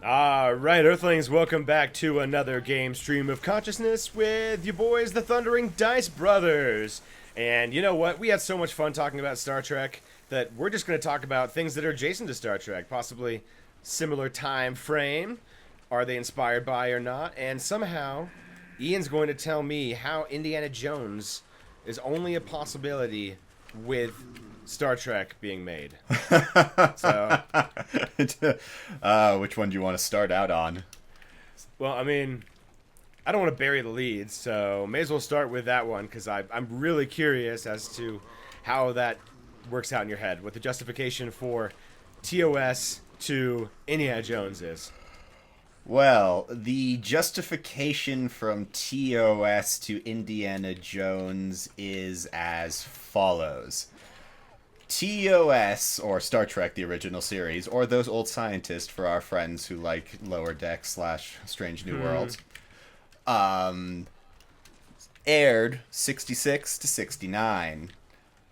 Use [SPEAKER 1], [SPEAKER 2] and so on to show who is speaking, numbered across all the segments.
[SPEAKER 1] Alright, Earthlings, welcome back to another game stream of consciousness with you boys, the Thundering Dice Brothers. And you know what? We had so much fun talking about Star Trek that we're just going to talk about things that are adjacent to Star Trek, possibly similar time frame. Are they inspired by or not? And somehow, Ian's going to tell me how Indiana Jones is only a possibility with Star Trek being made. So,
[SPEAKER 2] which one do you want to start out on?
[SPEAKER 1] well, I mean, I don't want to bury the lead, so may as well start with that one because I'm really curious as to how that works out in your head, what the justification for TOS to Indiana Jones is.
[SPEAKER 2] Well, the justification from TOS to Indiana Jones is as follows. TOS, or Star Trek, the original series, or those old scientists for our friends who like Lower Deck / Strange New Worlds, aired 66 to 69.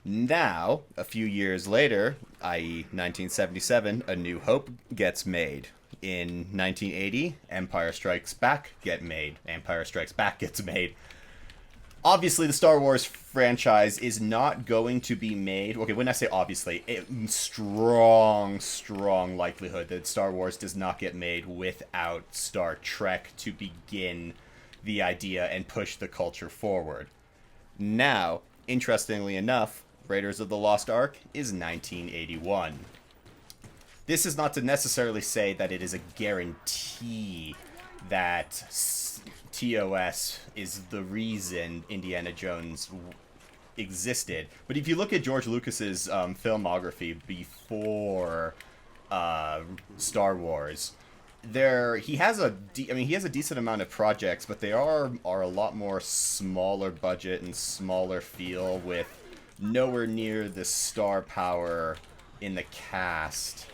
[SPEAKER 2] Now, a few years later, i.e. 1977, A New Hope gets made. In 1980, Empire Strikes Back gets made. Obviously, the Star Wars franchise is not going to be made. Okay, when I say obviously, strong likelihood that Star Wars does not get made without Star Trek to begin the idea and push the culture forward. Now, interestingly enough, Raiders of the Lost Ark is 1981. This is not to necessarily say that it is a guarantee that TOS is the reason Indiana Jones existed. But if you look at George Lucas's filmography before Star Wars, he has a decent amount of projects, but they are a lot more smaller budget and smaller feel, with nowhere near the star power in the cast.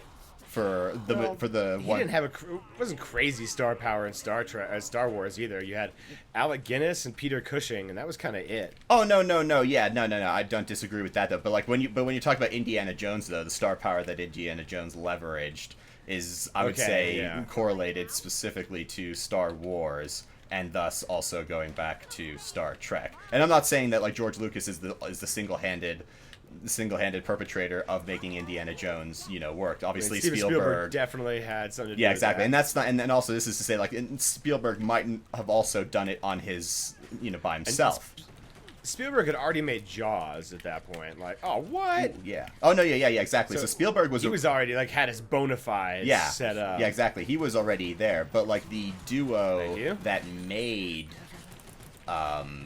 [SPEAKER 2] He
[SPEAKER 1] didn't have wasn't crazy star power in Star Wars either. You had Alec Guinness and Peter Cushing, and that was kind of it.
[SPEAKER 2] Oh no, I don't disagree with that though. But when you talk about Indiana Jones though, the star power that Indiana Jones leveraged is, I would say, correlated specifically to Star Wars, and thus also going back to Star Trek. And I'm not saying that like George Lucas is the single-handed perpetrator of making Indiana Jones, worked. Obviously,
[SPEAKER 1] Steven Spielberg definitely had something to do with
[SPEAKER 2] exactly.
[SPEAKER 1] that.
[SPEAKER 2] And that's not, and then also this is to say, like, Spielberg might have also done it on his, by himself.
[SPEAKER 1] Spielberg had already made Jaws at that point. Like, oh, what?
[SPEAKER 2] Ooh, yeah. Oh no, yeah, exactly. So Spielberg was
[SPEAKER 1] already like had his bona fides set up.
[SPEAKER 2] Yeah, exactly. He was already there, but like the duo that made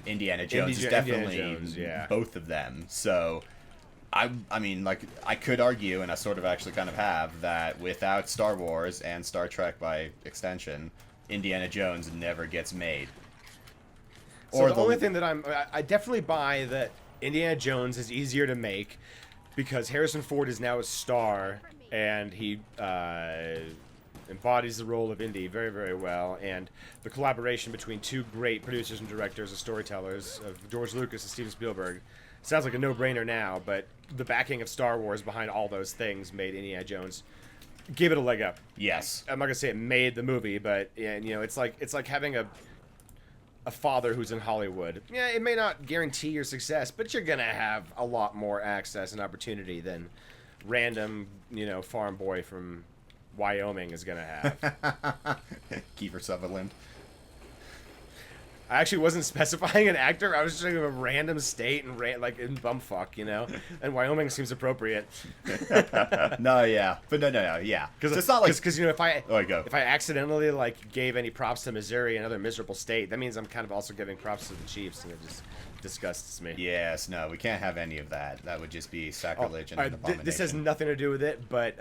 [SPEAKER 2] Indiana Jones is definitely both of them. So. I mean, like, I could argue, and I sort of actually kind of have, that without Star Wars and Star Trek by extension, Indiana Jones never gets made.
[SPEAKER 1] So the only thing that I definitely buy that Indiana Jones is easier to make because Harrison Ford is now a star, and he embodies the role of Indy very, very well, and the collaboration between two great producers and directors and storytellers of George Lucas and Steven Spielberg sounds like a no-brainer now, but the backing of Star Wars behind all those things made Indiana Jones give it a leg up.
[SPEAKER 2] Yes.
[SPEAKER 1] I'm not gonna say it made the movie, but it's like having a father who's in Hollywood. Yeah, it may not guarantee your success, but you're gonna have a lot more access and opportunity than random, farm boy from Wyoming is gonna have.
[SPEAKER 2] Kiefer Sutherland.
[SPEAKER 1] I actually wasn't specifying an actor. I was just thinking of a random state and in bumfuck, And Wyoming seems appropriate.
[SPEAKER 2] No, yeah, but no, yeah. Because it's not like
[SPEAKER 1] if I accidentally gave any props to Missouri, another miserable state, that means I'm kind of also giving props to the Chiefs, and it just disgusts me.
[SPEAKER 2] Yes, no, we can't have any of that. That would just be sacrilege and an abomination.
[SPEAKER 1] This has nothing to do with it, but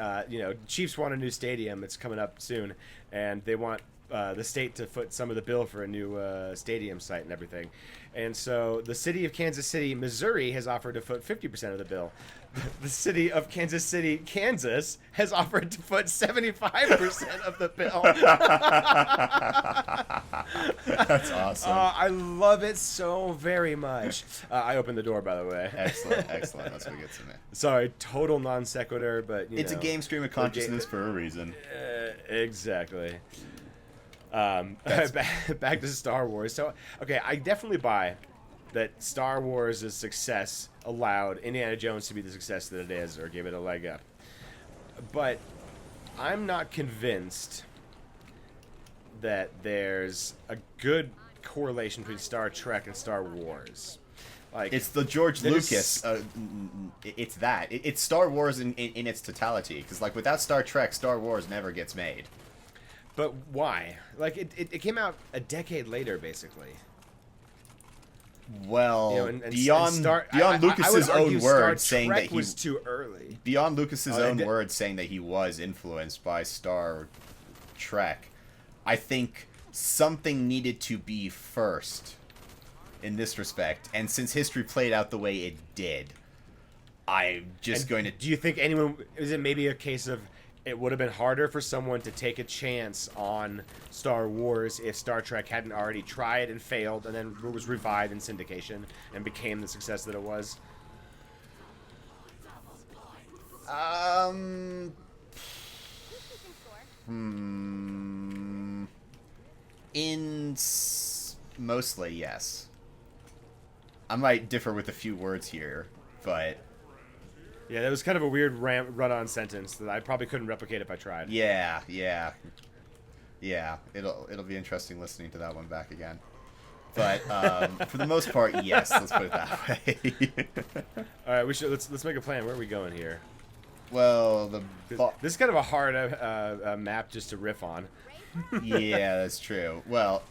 [SPEAKER 1] Chiefs want a new stadium. It's coming up soon, and they want the state to foot some of the bill for a new stadium site and everything. And so the city of Kansas City, Missouri has offered to foot 50% of the bill. The city of Kansas City, Kansas has offered to foot 75% of the bill.
[SPEAKER 2] That's awesome.
[SPEAKER 1] I love it so very much. I opened the door, by the way.
[SPEAKER 2] Excellent. That's what gets to me.
[SPEAKER 1] Sorry, total non sequitur, but
[SPEAKER 2] it's a game stream of consciousness for a reason.
[SPEAKER 1] Exactly. Back to Star Wars. So, okay, I definitely buy that Star Wars' success allowed Indiana Jones to be the success that it is, or gave it a leg up. But I'm not convinced that there's a good correlation between Star Trek and Star Wars. Like,
[SPEAKER 2] it's the George Lucas. It's that. It's Star Wars in its totality. Because like without Star Trek, Star Wars never gets made.
[SPEAKER 1] But why? Like it came out a decade later, basically.
[SPEAKER 2] Well,
[SPEAKER 1] and
[SPEAKER 2] beyond Lucas's own words saying that he
[SPEAKER 1] was too early.
[SPEAKER 2] Beyond Lucas's own words saying that he was influenced by Star Trek, I think something needed to be first in this respect. And since history played out the way it did, I'm just going to...
[SPEAKER 1] Do you think anyone... Is it maybe a case of it would have been harder for someone to take a chance on Star Wars if Star Trek hadn't already tried and failed and then was revived in syndication and became the success that it was?
[SPEAKER 2] Mostly, yes. I might differ with a few words here, but...
[SPEAKER 1] Yeah, that was kind of a weird run-on sentence that I probably couldn't replicate if I tried.
[SPEAKER 2] Yeah. It'll be interesting listening to that one back again. But for the most part, yes. Let's put it that way.
[SPEAKER 1] All right, let's make a plan. Where are we going here?
[SPEAKER 2] Well,
[SPEAKER 1] this is kind of a hard map just to riff on.
[SPEAKER 2] Yeah, that's true. Well,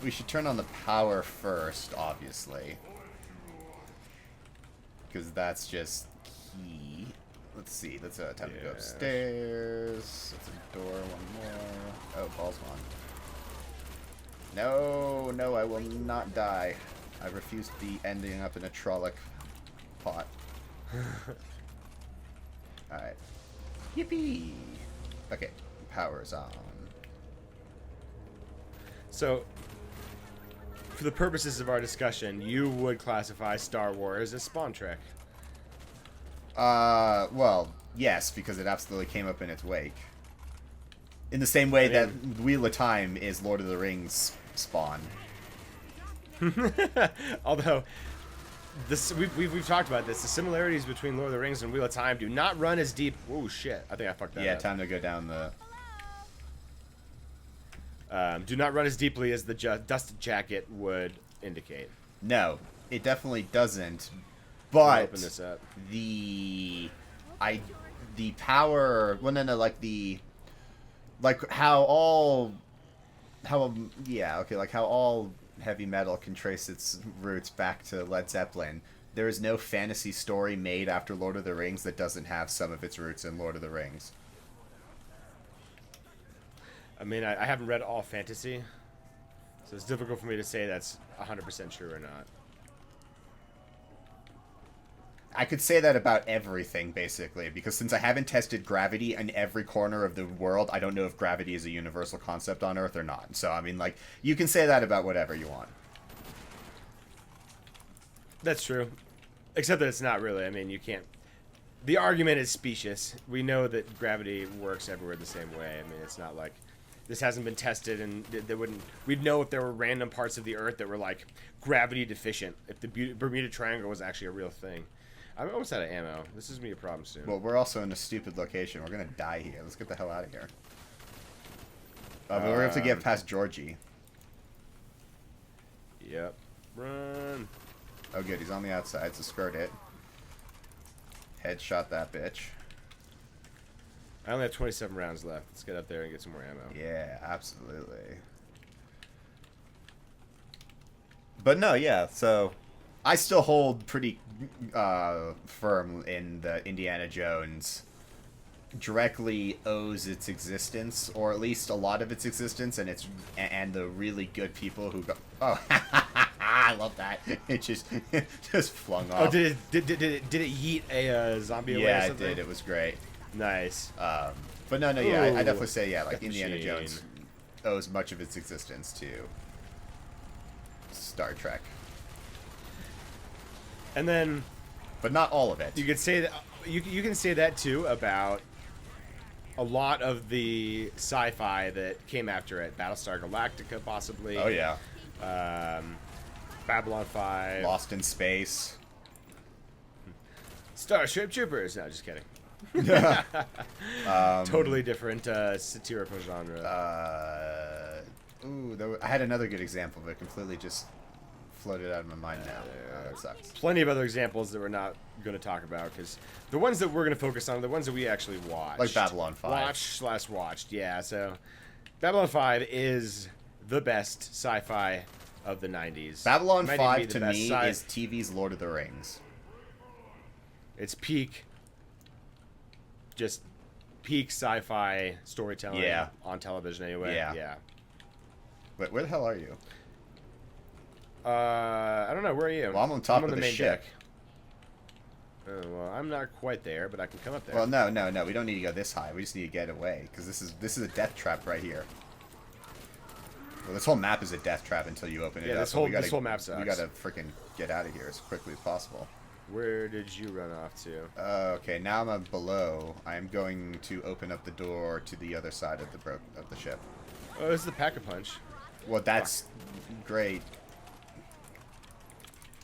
[SPEAKER 2] we should turn on the power first, obviously, because that's just key. Let's see. That's time to go upstairs. That's a door. One more. Oh, balls one. No, I will not die. I refuse to be ending up in a Trolloc pot. Alright. Yippee! Okay, power's on.
[SPEAKER 1] So, for the purposes of our discussion, you would classify Star Wars as Spawn Trek.
[SPEAKER 2] Well, yes, because it absolutely came up in its wake. In the same way that Wheel of Time is Lord of the Rings Spawn.
[SPEAKER 1] Although, we've talked about this. The similarities between Lord of the Rings and Wheel of Time do not run as deep. Oh shit! I think I fucked that up.
[SPEAKER 2] Yeah, time to go down the.
[SPEAKER 1] Do not run as deeply as the Dust Jacket would indicate.
[SPEAKER 2] No, it definitely doesn't. But
[SPEAKER 1] open this up.
[SPEAKER 2] The power. Well, no, like how all heavy metal can trace its roots back to Led Zeppelin. There is no fantasy story made after Lord of the Rings that doesn't have some of its roots in Lord of the Rings.
[SPEAKER 1] I mean, I haven't read all fantasy, so it's difficult for me to say that's 100% true or not.
[SPEAKER 2] I could say that about everything, basically, because since I haven't tested gravity in every corner of the world, I don't know if gravity is a universal concept on Earth or not. So, I mean, like, you can say that about whatever you want.
[SPEAKER 1] That's true. Except that it's not really. I mean, you can't... The argument is specious. We know that gravity works everywhere the same way. I mean, it's not like... This hasn't been tested, and they wouldn't... We'd know if there were random parts of the Earth that were, like, gravity deficient. If the Bermuda Triangle was actually a real thing. I'm almost out of ammo. This is going to be a problem soon.
[SPEAKER 2] Well, we're also in a stupid location. We're going to die here. Let's get the hell out of here. But we're going to have to get past Georgie.
[SPEAKER 1] Yep. Run.
[SPEAKER 2] Oh, good. He's on the outside, so skirt it. Headshot that bitch.
[SPEAKER 1] I only have 27 rounds left. Let's get up there and get some more ammo.
[SPEAKER 2] Yeah, absolutely. But no, yeah, so... I still hold pretty firm in the Indiana Jones directly owes its existence, or at least a lot of its existence, and the really good people who go. Oh, I love that. It just flung off.
[SPEAKER 1] Oh, did it yeet a zombie away or
[SPEAKER 2] Yeah, it
[SPEAKER 1] something?
[SPEAKER 2] did. It was great.
[SPEAKER 1] Nice.
[SPEAKER 2] But no, yeah, I
[SPEAKER 1] Ooh,
[SPEAKER 2] definitely say, yeah, like
[SPEAKER 1] death
[SPEAKER 2] Indiana
[SPEAKER 1] machine.
[SPEAKER 2] Jones owes much of its existence to Star Trek.
[SPEAKER 1] And then
[SPEAKER 2] But not all of it.
[SPEAKER 1] you could say that you can say that too about a lot of the sci-fi that came after it. Battlestar Galactica, possibly.
[SPEAKER 2] Oh, yeah.
[SPEAKER 1] Babylon 5.
[SPEAKER 2] Lost in Space.
[SPEAKER 1] Starship Troopers. No, just kidding. Totally different satirical genre.
[SPEAKER 2] I had another good example, but completely just floated out of my mind now. Oh, that sucks.
[SPEAKER 1] Plenty of other examples that we're not going to talk about, because the ones that we're going to focus on are the ones that we actually watched.
[SPEAKER 2] Like Babylon 5.
[SPEAKER 1] Watched, yeah. So Babylon 5 is the best sci-fi of the 90s.
[SPEAKER 2] Babylon
[SPEAKER 1] Might even
[SPEAKER 2] 5
[SPEAKER 1] be the
[SPEAKER 2] to
[SPEAKER 1] best
[SPEAKER 2] me
[SPEAKER 1] sci-
[SPEAKER 2] is TV's Lord of the Rings.
[SPEAKER 1] It's peak sci-fi storytelling on television anyway.
[SPEAKER 2] Yeah. Wait, where the hell are you?
[SPEAKER 1] I don't know. Where are you?
[SPEAKER 2] Well, I'm on top of
[SPEAKER 1] the
[SPEAKER 2] the
[SPEAKER 1] main
[SPEAKER 2] ship.
[SPEAKER 1] deck. Oh, well, I'm not quite there, but I can come up there.
[SPEAKER 2] Well, no. We don't need to go this high. We just need to get away, because this is a death trap right here. Well, this whole map is a death trap until you open it up.
[SPEAKER 1] this whole map sucks.
[SPEAKER 2] We gotta freaking get out of here as quickly as possible.
[SPEAKER 1] Where did you run off to?
[SPEAKER 2] Okay, now I'm below. I'm going to open up the door to the other side of the ship.
[SPEAKER 1] Oh, this is the Pack-a-Punch.
[SPEAKER 2] Well, that's great.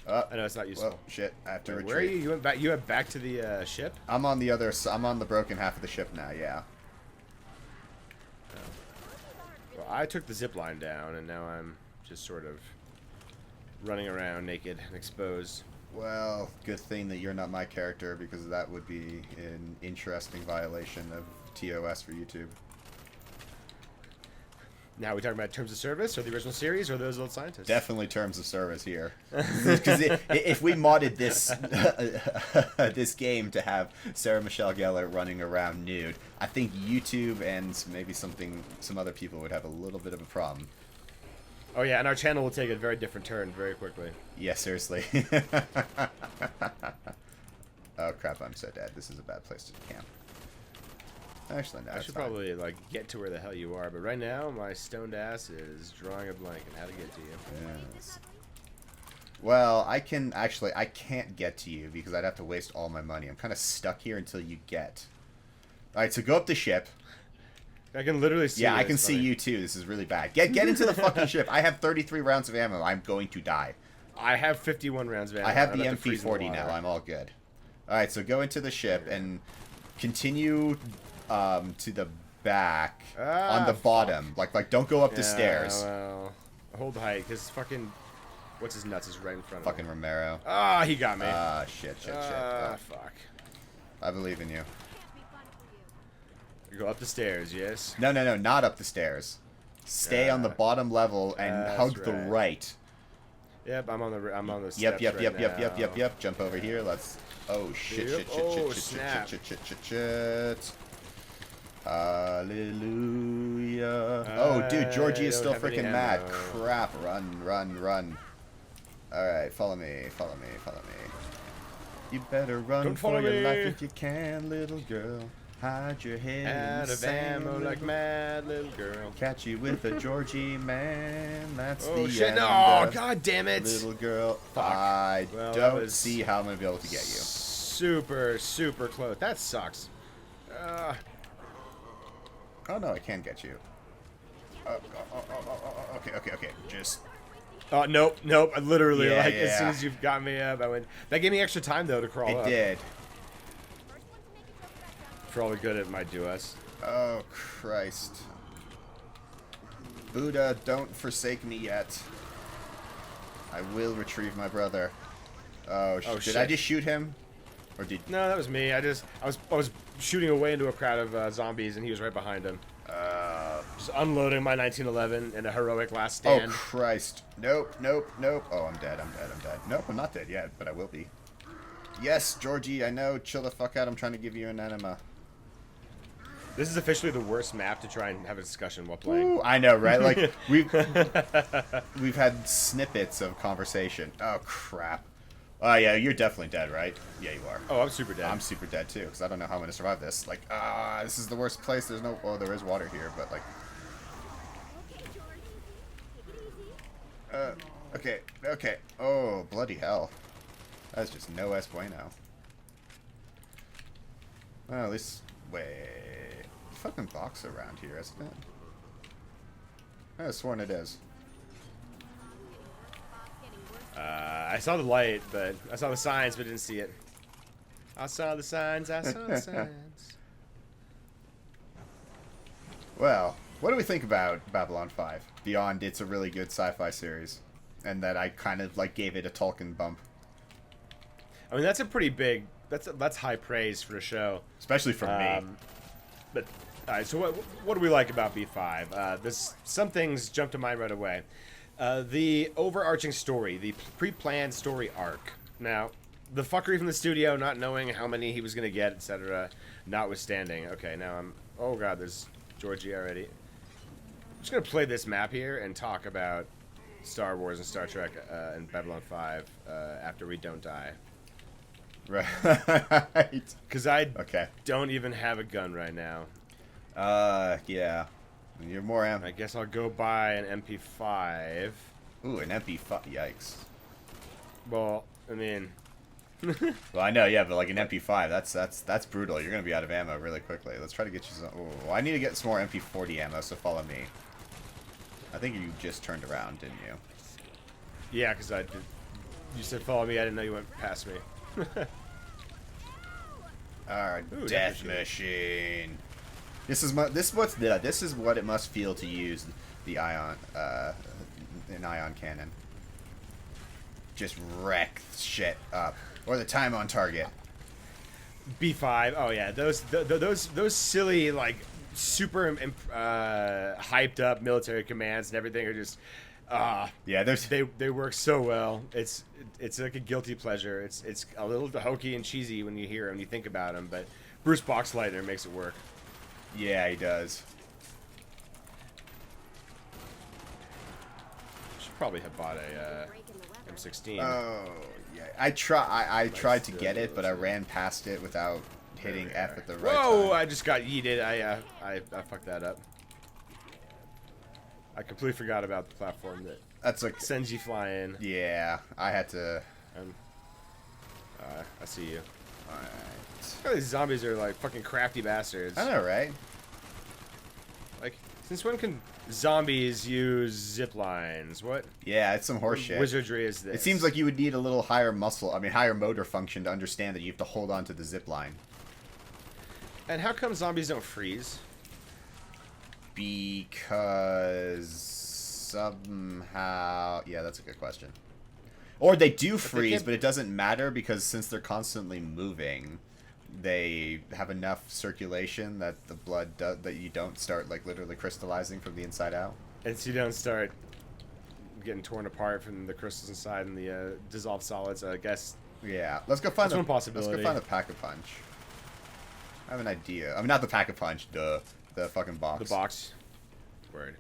[SPEAKER 1] I know it's not useful.
[SPEAKER 2] Well, shit, I have to retreat.
[SPEAKER 1] Where are you? You went back. You went back to the ship.
[SPEAKER 2] I'm on the broken half of the ship now. Yeah.
[SPEAKER 1] Well, I took the zip line down, and now I'm just sort of running around naked and exposed.
[SPEAKER 2] Well, good thing that you're not my character, because that would be an interesting violation of TOS for YouTube.
[SPEAKER 1] Now, are we talking about terms of service, or the original series, or those old scientists?
[SPEAKER 2] Definitely terms of service here. Because if we modded this this game to have Sarah Michelle Gellar running around nude, I think YouTube and maybe some other people would have a little bit of a problem.
[SPEAKER 1] Oh yeah, and our channel will take a very different turn very quickly.
[SPEAKER 2] Yeah, seriously. Oh crap, I'm so dead. This is a bad place to camp. Actually, no,
[SPEAKER 1] I should
[SPEAKER 2] fine.
[SPEAKER 1] probably get to where the hell you are, but right now my stoned ass is drawing a blank on how to get to you.
[SPEAKER 2] Yes. Well, I can't get to you because I'd have to waste all my money. I'm kind of stuck here until you get. All right, so go up the ship.
[SPEAKER 1] I can literally see.
[SPEAKER 2] Yeah,
[SPEAKER 1] you.
[SPEAKER 2] I can see you too. This is really bad. Get into the fucking ship. I have 33 rounds of ammo. I'm going to die.
[SPEAKER 1] I have 51 rounds of ammo.
[SPEAKER 2] I have
[SPEAKER 1] I'm
[SPEAKER 2] the
[SPEAKER 1] about to freeze in the
[SPEAKER 2] MP40 now.
[SPEAKER 1] water.
[SPEAKER 2] I'm all good. All right, so go into the ship and continue to the back on the bottom. Like don't go up the stairs.
[SPEAKER 1] Well, hold height, because fucking what's his nuts is right in front of
[SPEAKER 2] Fucking
[SPEAKER 1] me.
[SPEAKER 2] Romero.
[SPEAKER 1] Ah, he got me.
[SPEAKER 2] Shit.
[SPEAKER 1] Fuck.
[SPEAKER 2] I believe in you.
[SPEAKER 1] You go up the stairs, yes.
[SPEAKER 2] No, not up the stairs. Stay on the bottom level and hug the right.
[SPEAKER 1] Yep, I'm on the steps
[SPEAKER 2] Yep.
[SPEAKER 1] right now.
[SPEAKER 2] Jump over here. Let's. Oh shit!
[SPEAKER 1] Yep.
[SPEAKER 2] Shit! Hallelujah! Oh, dude, Georgie is still
[SPEAKER 1] don't have any
[SPEAKER 2] freaking mad.
[SPEAKER 1] ammo.
[SPEAKER 2] Crap! Run! All right, follow me. You better run
[SPEAKER 1] Don't
[SPEAKER 2] for
[SPEAKER 1] follow
[SPEAKER 2] your
[SPEAKER 1] me.
[SPEAKER 2] life if you can, little girl. Hide your head in
[SPEAKER 1] Out
[SPEAKER 2] the
[SPEAKER 1] of
[SPEAKER 2] sand,
[SPEAKER 1] ammo like mad little girl.
[SPEAKER 2] Catch you with a Georgie man. That's
[SPEAKER 1] Oh
[SPEAKER 2] the
[SPEAKER 1] shit!
[SPEAKER 2] end
[SPEAKER 1] No!
[SPEAKER 2] of
[SPEAKER 1] God damn it!
[SPEAKER 2] little girl.
[SPEAKER 1] Fuck.
[SPEAKER 2] I
[SPEAKER 1] Well, that
[SPEAKER 2] don't
[SPEAKER 1] was
[SPEAKER 2] see how I'm gonna be able to get you.
[SPEAKER 1] Super close. That sucks.
[SPEAKER 2] Oh no, I can get you. Okay. Just.
[SPEAKER 1] Oh nope. Literally,
[SPEAKER 2] Yeah,
[SPEAKER 1] as soon
[SPEAKER 2] yeah.
[SPEAKER 1] as you've got me up, I went. That gave me extra time though to crawl
[SPEAKER 2] It
[SPEAKER 1] up.
[SPEAKER 2] did.
[SPEAKER 1] For all the good it might do us.
[SPEAKER 2] Oh Christ. Buddha, don't forsake me yet. I will retrieve my brother. Oh,
[SPEAKER 1] Oh,
[SPEAKER 2] did
[SPEAKER 1] shit.
[SPEAKER 2] I just shoot him? Or did?
[SPEAKER 1] No, that was me. I was shooting away into a crowd of zombies, and he was right behind him. Just unloading my 1911 in a heroic last
[SPEAKER 2] Oh
[SPEAKER 1] stand.
[SPEAKER 2] Christ! Nope. Oh, I'm dead. Nope, I'm not dead yet, but I will be. Yes, Georgie, I know. Chill the fuck out. I'm trying to give you an enema.
[SPEAKER 1] This is officially the worst map to try and have a discussion while playing.
[SPEAKER 2] Ooh, I know, right? Like we've had snippets of conversation. Oh crap. Oh yeah, you're definitely dead, right? Yeah, you are.
[SPEAKER 1] Oh, I'm super dead.
[SPEAKER 2] I'm super dead too, because I don't know how I'm gonna survive this. Like, this is the worst place. There's no. Oh, there is water here, but like. Okay, okay. Oh, bloody hell. That's just no es bueno. Well, at least wait. Fucking box around here, isn't it? I have sworn it is.
[SPEAKER 1] I saw the light, but I saw the signs, but didn't see it. I saw the signs. I saw the signs.
[SPEAKER 2] Well, what do we think about Babylon 5? Beyond it's a really good sci-fi series, and that I kind of like gave it a Tolkien bump.
[SPEAKER 1] I mean, that's a pretty big. That's high praise for a show,
[SPEAKER 2] Especially from me.
[SPEAKER 1] But all right, so what do we like about B5? Some things jump to mind right away. The overarching story, the pre-planned story arc. Now, the fuckery from the studio, not knowing how many he was gonna get, etc. Notwithstanding. Okay, now I'm. Oh god, there's Georgie already. I'm just gonna play this map here and talk about Star Wars and Star Trek and Babylon 5 after we don't die.
[SPEAKER 2] Right.
[SPEAKER 1] Because I
[SPEAKER 2] Okay.
[SPEAKER 1] don't even have a gun right now.
[SPEAKER 2] Yeah. You're more amp.
[SPEAKER 1] I guess I'll go buy an MP5.
[SPEAKER 2] Ooh, an MP5. Yikes.
[SPEAKER 1] Well, I mean,
[SPEAKER 2] Well, I know, yeah, but like an MP5, that's brutal. You're gonna be out of ammo really quickly. Let's try to get you some. Oh, I need to get some more MP40 ammo. So follow me. I think you just turned around, didn't you?
[SPEAKER 1] yeah, because I did. You said follow me. I didn't know you went past me.
[SPEAKER 2] Alright,
[SPEAKER 1] Ooh,
[SPEAKER 2] death machine. This is what it must feel to use the an ion cannon. Just wreck shit up, or the time on target.
[SPEAKER 1] B5. Oh yeah, those silly like super hyped up military commands and everything are just.
[SPEAKER 2] Yeah,
[SPEAKER 1] they work so well. It's like a guilty pleasure. It's a little hokey and cheesy when you hear them, you think about them, but Bruce Boxleitner makes it work.
[SPEAKER 2] Yeah, he does.
[SPEAKER 1] Should probably have bought a M16.
[SPEAKER 2] Oh yeah, I tried to get it, but I ran past it without hitting F at the right
[SPEAKER 1] Whoa!
[SPEAKER 2] time.
[SPEAKER 1] I just got yeeted. I fucked that up. I completely forgot about the platform that
[SPEAKER 2] That's like
[SPEAKER 1] sends you flying.
[SPEAKER 2] Yeah, I had to.
[SPEAKER 1] I see you.
[SPEAKER 2] Alright.
[SPEAKER 1] Oh, these zombies are like fucking crafty bastards.
[SPEAKER 2] I know, right?
[SPEAKER 1] Like, since when can zombies use zip lines? What
[SPEAKER 2] Yeah, it's some horse shit.
[SPEAKER 1] wizardry is this?
[SPEAKER 2] It seems like you would need a little higher higher motor function to understand that you have to hold on to the zip line.
[SPEAKER 1] And how come zombies don't freeze?
[SPEAKER 2] Because somehow, yeah, that's a good question. Or they do freeze, but it doesn't matter because since they're constantly moving, they have enough circulation that the blood that you don't start like literally crystallizing from the inside out.
[SPEAKER 1] And so you don't start getting torn apart from the crystals inside and the dissolved solids. I guess.
[SPEAKER 2] Yeah, let's go find
[SPEAKER 1] That's one possibility.
[SPEAKER 2] Let's go find the pack-a-punch. I have an idea. I mean, not the pack-a-punch, the fucking box.
[SPEAKER 1] The box. Word.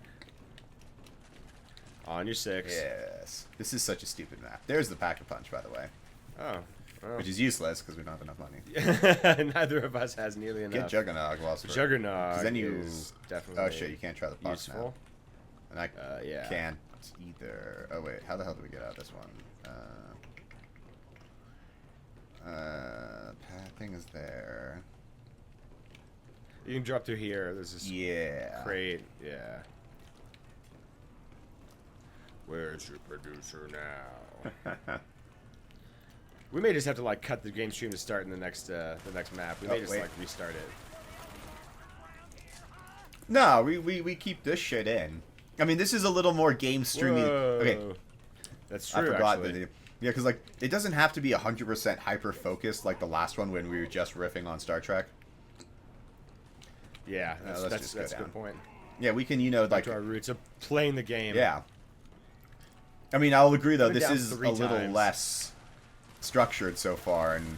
[SPEAKER 1] On your 6.
[SPEAKER 2] Yes. This is such a stupid map. There's the pack-a-punch, by the way.
[SPEAKER 1] Oh.
[SPEAKER 2] Which is useless because we don't have enough money.
[SPEAKER 1] Neither of us has nearly enough.
[SPEAKER 2] Get Juggernog while it's
[SPEAKER 1] Juggernog.
[SPEAKER 2] then you.
[SPEAKER 1] Is definitely.
[SPEAKER 2] Oh shit! You can't try the box
[SPEAKER 1] useful.
[SPEAKER 2] now. And I
[SPEAKER 1] Yeah.
[SPEAKER 2] can't either. Oh wait, how the hell do we get out of this one? Thing is there.
[SPEAKER 1] You can drop through here. There's this crate. Yeah. Where's your producer now? We may just have to like cut the game stream to start in the next map. We may just like restart it.
[SPEAKER 2] No, we keep this shit in. I mean, this is a little more game streaming. Okay,
[SPEAKER 1] that's true.
[SPEAKER 2] I forgot
[SPEAKER 1] actually.
[SPEAKER 2] that. Yeah, because like it doesn't have to be 100% hyper focused like the last one when we were just riffing on Star Trek.
[SPEAKER 1] Yeah, that's
[SPEAKER 2] go
[SPEAKER 1] a
[SPEAKER 2] down.
[SPEAKER 1] good point.
[SPEAKER 2] Yeah, we can like
[SPEAKER 1] to our roots of playing the game.
[SPEAKER 2] Yeah. I mean, I'll agree though.
[SPEAKER 1] Went
[SPEAKER 2] This
[SPEAKER 1] down
[SPEAKER 2] is a
[SPEAKER 1] 3
[SPEAKER 2] little
[SPEAKER 1] times.
[SPEAKER 2] less structured so far, and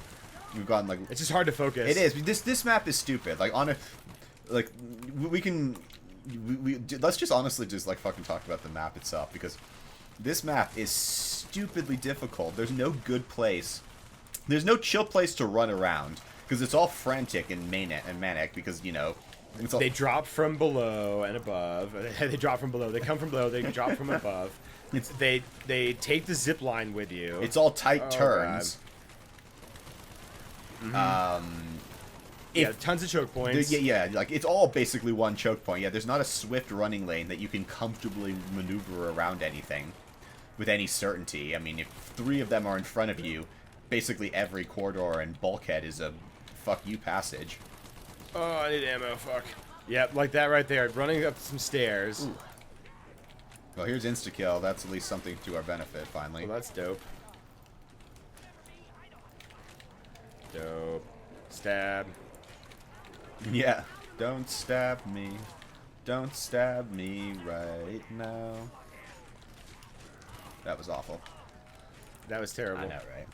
[SPEAKER 2] we've gotten like
[SPEAKER 1] It's just hard to focus.
[SPEAKER 2] it is. This map is stupid. Like on a like we can let's just honestly just like fucking talk about the map itself, because this map is stupidly difficult. There's no good place. There's no chill place to run around, because it's all frantic and manic, because, you know, it's all...
[SPEAKER 1] They drop from below and above. They drop from below. They come from below. They drop from above. They take the zip line with you.
[SPEAKER 2] It's all tight turns.
[SPEAKER 1] Yeah, tons of choke points.
[SPEAKER 2] Yeah, like, it's all basically one choke point. Yeah, there's not a swift running lane that you can comfortably maneuver around anything with any certainty. I mean, if 3 of them are in front of you, basically every corridor and bulkhead is a fuck you passage.
[SPEAKER 1] Oh, I need ammo, fuck. Yep, like that right there, running up some stairs.
[SPEAKER 2] Ooh. Well, here's insta-kill. That's at least something to our benefit, finally.
[SPEAKER 1] Well, that's dope. Dope. Stab.
[SPEAKER 2] Yeah. Don't stab me. Don't stab me right now. That was awful.
[SPEAKER 1] That was terrible.
[SPEAKER 2] I know, right?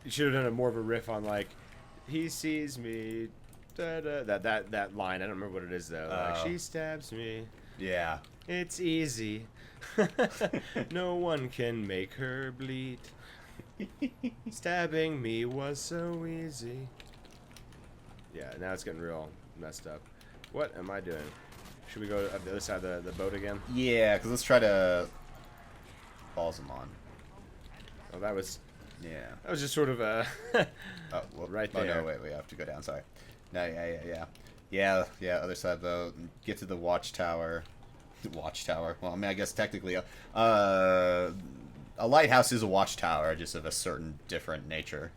[SPEAKER 1] You should have done a more of a riff on, like, he sees me, da da. That line. I don't remember what it is though. Like, she stabs me.
[SPEAKER 2] Yeah.
[SPEAKER 1] It's easy. No one can make her bleed. Stabbing me was so easy. Yeah, now it's getting real messed up. What am I doing? Should we go to the other side of the boat again?
[SPEAKER 2] Yeah, because let's try to balls him on.
[SPEAKER 1] Oh, that was...
[SPEAKER 2] Yeah.
[SPEAKER 1] That was just sort of a...
[SPEAKER 2] Oh, well,
[SPEAKER 1] right there.
[SPEAKER 2] Oh, no, wait, we have to go down, sorry. No, yeah, other side though. Get to the watchtower. Watchtower. Well, I mean, I guess technically, a lighthouse is a watchtower, just of a certain different nature.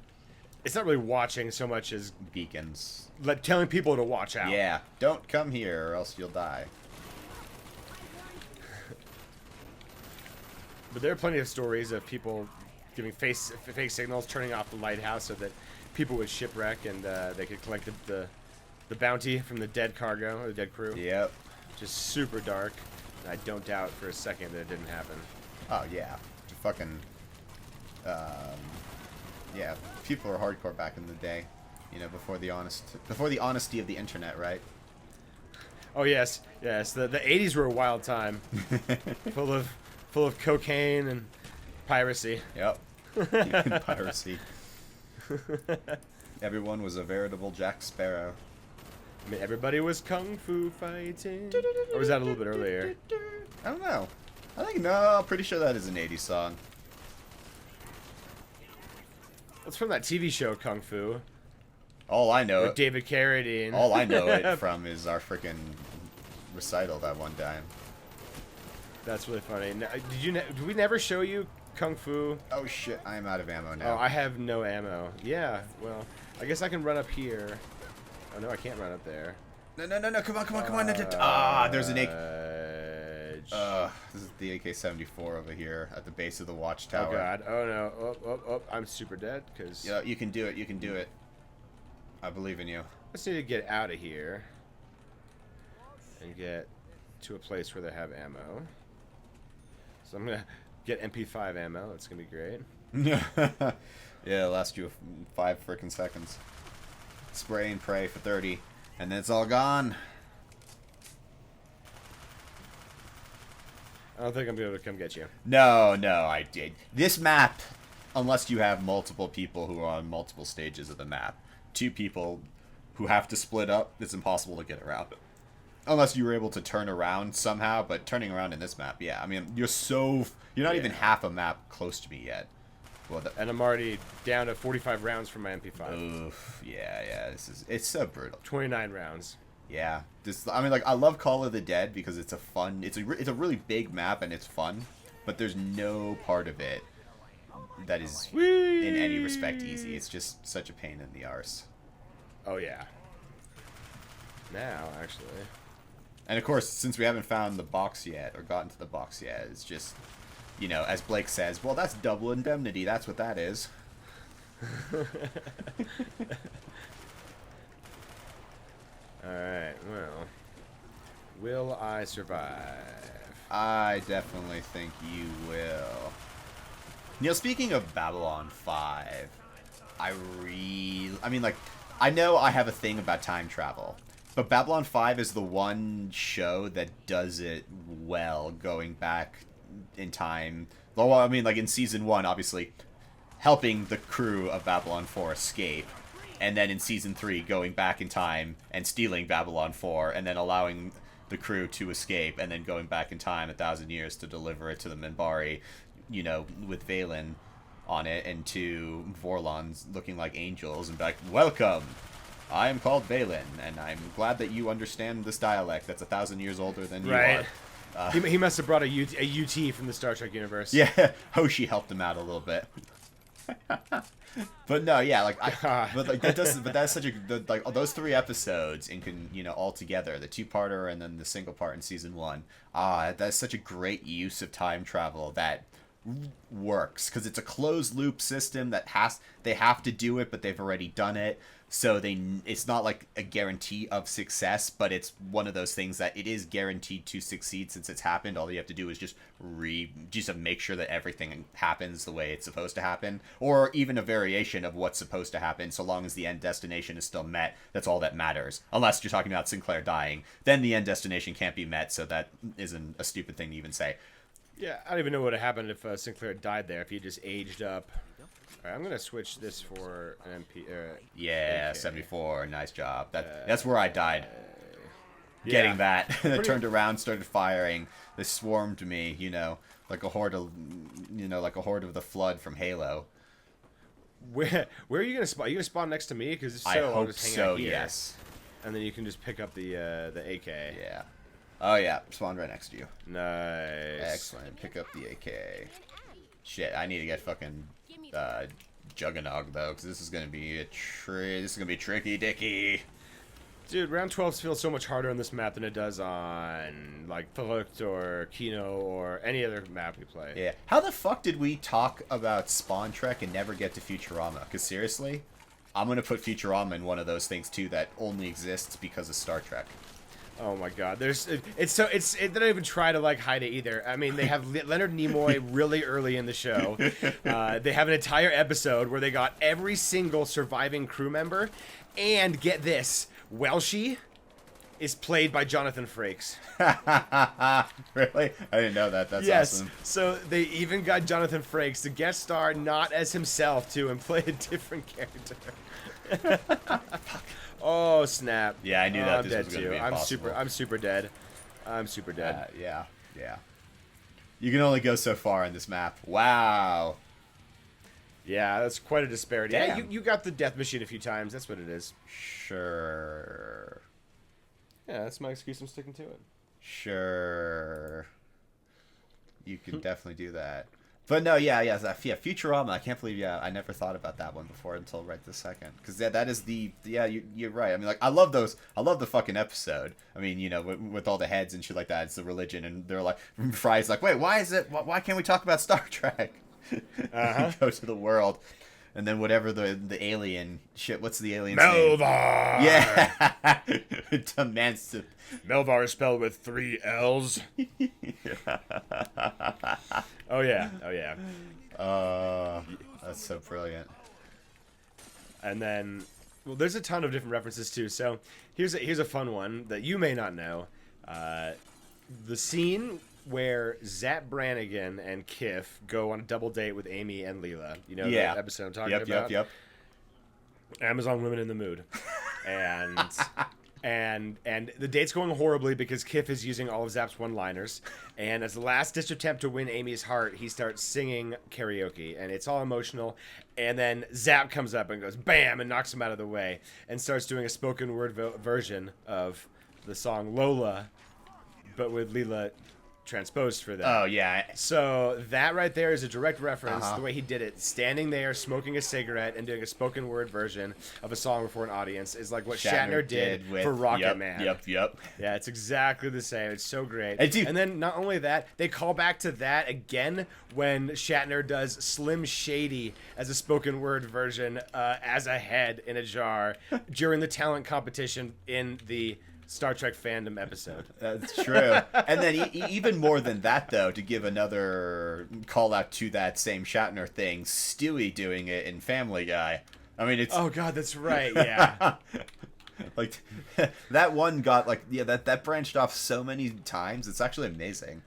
[SPEAKER 1] It's not really watching so much as
[SPEAKER 2] Beacons.
[SPEAKER 1] like telling people to watch out.
[SPEAKER 2] Yeah, don't come here or else you'll die.
[SPEAKER 1] But there are plenty of stories of people giving fake signals, turning off the lighthouse so that people would shipwreck and they could collect the bounty from the dead cargo or the dead crew.
[SPEAKER 2] Yep.
[SPEAKER 1] Just super dark. And I don't doubt for a second that it didn't happen.
[SPEAKER 2] Oh yeah, fucking. Yeah, people were hardcore back in the day, you know, before the honesty of the internet, right?
[SPEAKER 1] Oh yes. The 80s were a wild time, full of cocaine and piracy.
[SPEAKER 2] Yep. Piracy. Everyone was a veritable Jack Sparrow.
[SPEAKER 1] I mean, everybody was kung fu fighting. Or was that a little bit earlier?
[SPEAKER 2] I don't know. I'm pretty sure that is an 80s song.
[SPEAKER 1] It's from that TV show Kung Fu.
[SPEAKER 2] All I know,
[SPEAKER 1] With David Carradine.
[SPEAKER 2] all I know it from is our freaking recital that one time.
[SPEAKER 1] That's really funny. Did we never show you Kung Fu?
[SPEAKER 2] Oh shit, I am out of ammo now.
[SPEAKER 1] Oh, I have no ammo. Yeah, well, I guess I can run up here. Oh no, I can't run up there.
[SPEAKER 2] No, come on. There's an AK. This is the AK-74 over here at the base of the watchtower.
[SPEAKER 1] Oh god. Oh no. Oh, I'm super dead because...
[SPEAKER 2] Yeah, you can do it. I believe in you.
[SPEAKER 1] I just need to get out of here and get to a place where they have ammo. So I'm gonna get MP5 ammo. That's gonna be great.
[SPEAKER 2] Yeah, it'll last you 5 frickin' seconds. Spray and pray for 30, and then it's all gone.
[SPEAKER 1] I don't think I'm gonna be able to come get you.
[SPEAKER 2] No, I did. This map, unless you have multiple people who are on multiple stages of the map, 2 people who have to split up, it's impossible to get around. Unless you were able to turn around somehow, but turning around in this map, yeah. I mean, you're not even half a map close to me yet. Well,
[SPEAKER 1] and I'm already down to 45 rounds from my MP5.
[SPEAKER 2] Oof, yeah. It's so brutal.
[SPEAKER 1] 29 rounds.
[SPEAKER 2] Yeah, I mean, like, I love Call of the Dead because it's a really big map and it's fun, but there's no part of it that is in any respect easy. It's just such a pain in the arse.
[SPEAKER 1] Oh yeah. Now, actually.
[SPEAKER 2] And of course, since we haven't found the box yet or gotten to the box yet, it's just, you know, as Blake says, well, that's double indemnity. That's what that is.
[SPEAKER 1] Alright, well. Will I survive?
[SPEAKER 2] I definitely think you will. You know, speaking of Babylon 5, I mean, like, I know I have a thing about time travel, but Babylon 5 is the one show that does it well, going back in time. Well, I mean, like, in season 1, obviously, helping the crew of Babylon 4 escape, and then in season 3, going back in time and stealing Babylon 4, and then allowing the crew to escape, and then going back in time 1,000 years to deliver it to the Minbari, you know, with Valen on it, and two Vorlons looking like angels, and be like, welcome! I am called Valen, and I'm glad that you understand this dialect that's 1,000 years older than you are.
[SPEAKER 1] He must have brought a UT from the Star Trek universe.
[SPEAKER 2] Yeah, Hoshi helped him out a little bit. But no, yeah, like, that's such a, like, those 3 episodes, you know, all together, the 2-parter and then the single part in season 1, that's such a great use of time travel that works, because it's a closed loop system that they have to do it, but they've already done it, so it's not like a guarantee of success, but it's one of those things that it is guaranteed to succeed since it's happened. All you have to do is just make sure that everything happens the way it's supposed to happen, or even a variation of what's supposed to happen, so long as the end destination is still met. That's all that matters, unless you're talking about Sinclair dying, then the end destination can't be met, so that isn't a stupid thing to even say.
[SPEAKER 1] Yeah, I don't even know what would have happened if Sinclair died there, if he just aged up. All right, I'm going to switch this for an MP.
[SPEAKER 2] Yeah, AK. 74, nice job. That's where I died. Getting that. I turned around, started firing. They swarmed me, you know, like a horde of the Flood from Halo.
[SPEAKER 1] Where are you going to spawn? Are you going to spawn next to me? Because if so,
[SPEAKER 2] I
[SPEAKER 1] I'll
[SPEAKER 2] hope
[SPEAKER 1] just hang
[SPEAKER 2] so,
[SPEAKER 1] out here.
[SPEAKER 2] yes.
[SPEAKER 1] And then you can just pick up the AK.
[SPEAKER 2] Yeah. Oh, yeah. Spawned right next to you.
[SPEAKER 1] Nice.
[SPEAKER 2] Excellent. Pick up the AK. Shit, I need to get fucking Juggernog, though, because this is going to be a tricky dicky.
[SPEAKER 1] Dude, round 12 feels so much harder on this map than it does on, like, Verrückt or Kino or any other map we play.
[SPEAKER 2] Yeah. How the fuck did we talk about Spawn Trek and never get to Futurama? Because, seriously, I'm going to put Futurama in one of those things, too, that only exists because of Star Trek.
[SPEAKER 1] Oh my God! They don't even try to like hide it either. I mean, they have Leonard Nimoy really early in the show. They have an entire episode where they got every single surviving crew member, and get this, Welshie is played by Jonathan Frakes.
[SPEAKER 2] Really? I didn't know that. That's awesome.
[SPEAKER 1] Yes. So they even got Jonathan Frakes to guest star not as himself too, and play a different character. Oh snap!
[SPEAKER 2] Yeah, I knew that.
[SPEAKER 1] I'm dead too. I'm super dead. I'm super dead.
[SPEAKER 2] Yeah. You can only go so far on this map. Wow.
[SPEAKER 1] Yeah, that's quite a disparity.
[SPEAKER 2] Damn.
[SPEAKER 1] Yeah, you got the death machine a few times. That's what it is.
[SPEAKER 2] Sure.
[SPEAKER 1] Yeah, that's my excuse. I'm sticking to it.
[SPEAKER 2] Sure. You can definitely do that. But no, yeah, Futurama. I can't believe, I never thought about that one before until right this second. Because that is you're right. I mean, like, I love those. I love the fucking episode. I mean, you know, with all the heads and shit like that. It's the religion, and they're like, Fry's like, wait, why can't we talk about Star Trek? Go to the world. And then whatever the alien shit, what's the alien's name?
[SPEAKER 1] Melvar!
[SPEAKER 2] Yeah! Demands to...
[SPEAKER 1] Melvar is spelled with 3 L's. Oh yeah.
[SPEAKER 2] That's so brilliant.
[SPEAKER 1] And then, well, there's a ton of different references too. So here's a fun one that you may not know. The scene where Zap Brannigan and Kiff go on a double date with Amy and Leela. You know the episode I'm talking about?
[SPEAKER 2] Yep.
[SPEAKER 1] Amazon Women in the Mood. And the date's going horribly because Kiff is using all of Zap's one-liners. And as the last-ditch attempt to win Amy's heart, he starts singing karaoke. And it's all emotional. And then Zap comes up and goes, bam, and knocks him out of the way. And starts doing a spoken word version of the song Lola, but with Leela transposed for that.
[SPEAKER 2] Oh, yeah.
[SPEAKER 1] So that right there is a direct reference to the way he did it. Standing there, smoking a cigarette, and doing a spoken word version of a song before an audience is like what Shatner did for Rocket Man.
[SPEAKER 2] Yep.
[SPEAKER 1] Yeah, it's exactly the same. It's so great.
[SPEAKER 2] And
[SPEAKER 1] then not only that, they call back to that again when Shatner does Slim Shady as a spoken word version as a head in a jar during the talent competition in the Star Trek fandom episode.
[SPEAKER 2] That's true. And then even more than that, though, to give another call out to that same Shatner thing, Stewie doing it in Family Guy. I mean, it's...
[SPEAKER 1] Oh god, that's right. Yeah.
[SPEAKER 2] Like, that one got, like, yeah, that branched off so many times. It's actually amazing.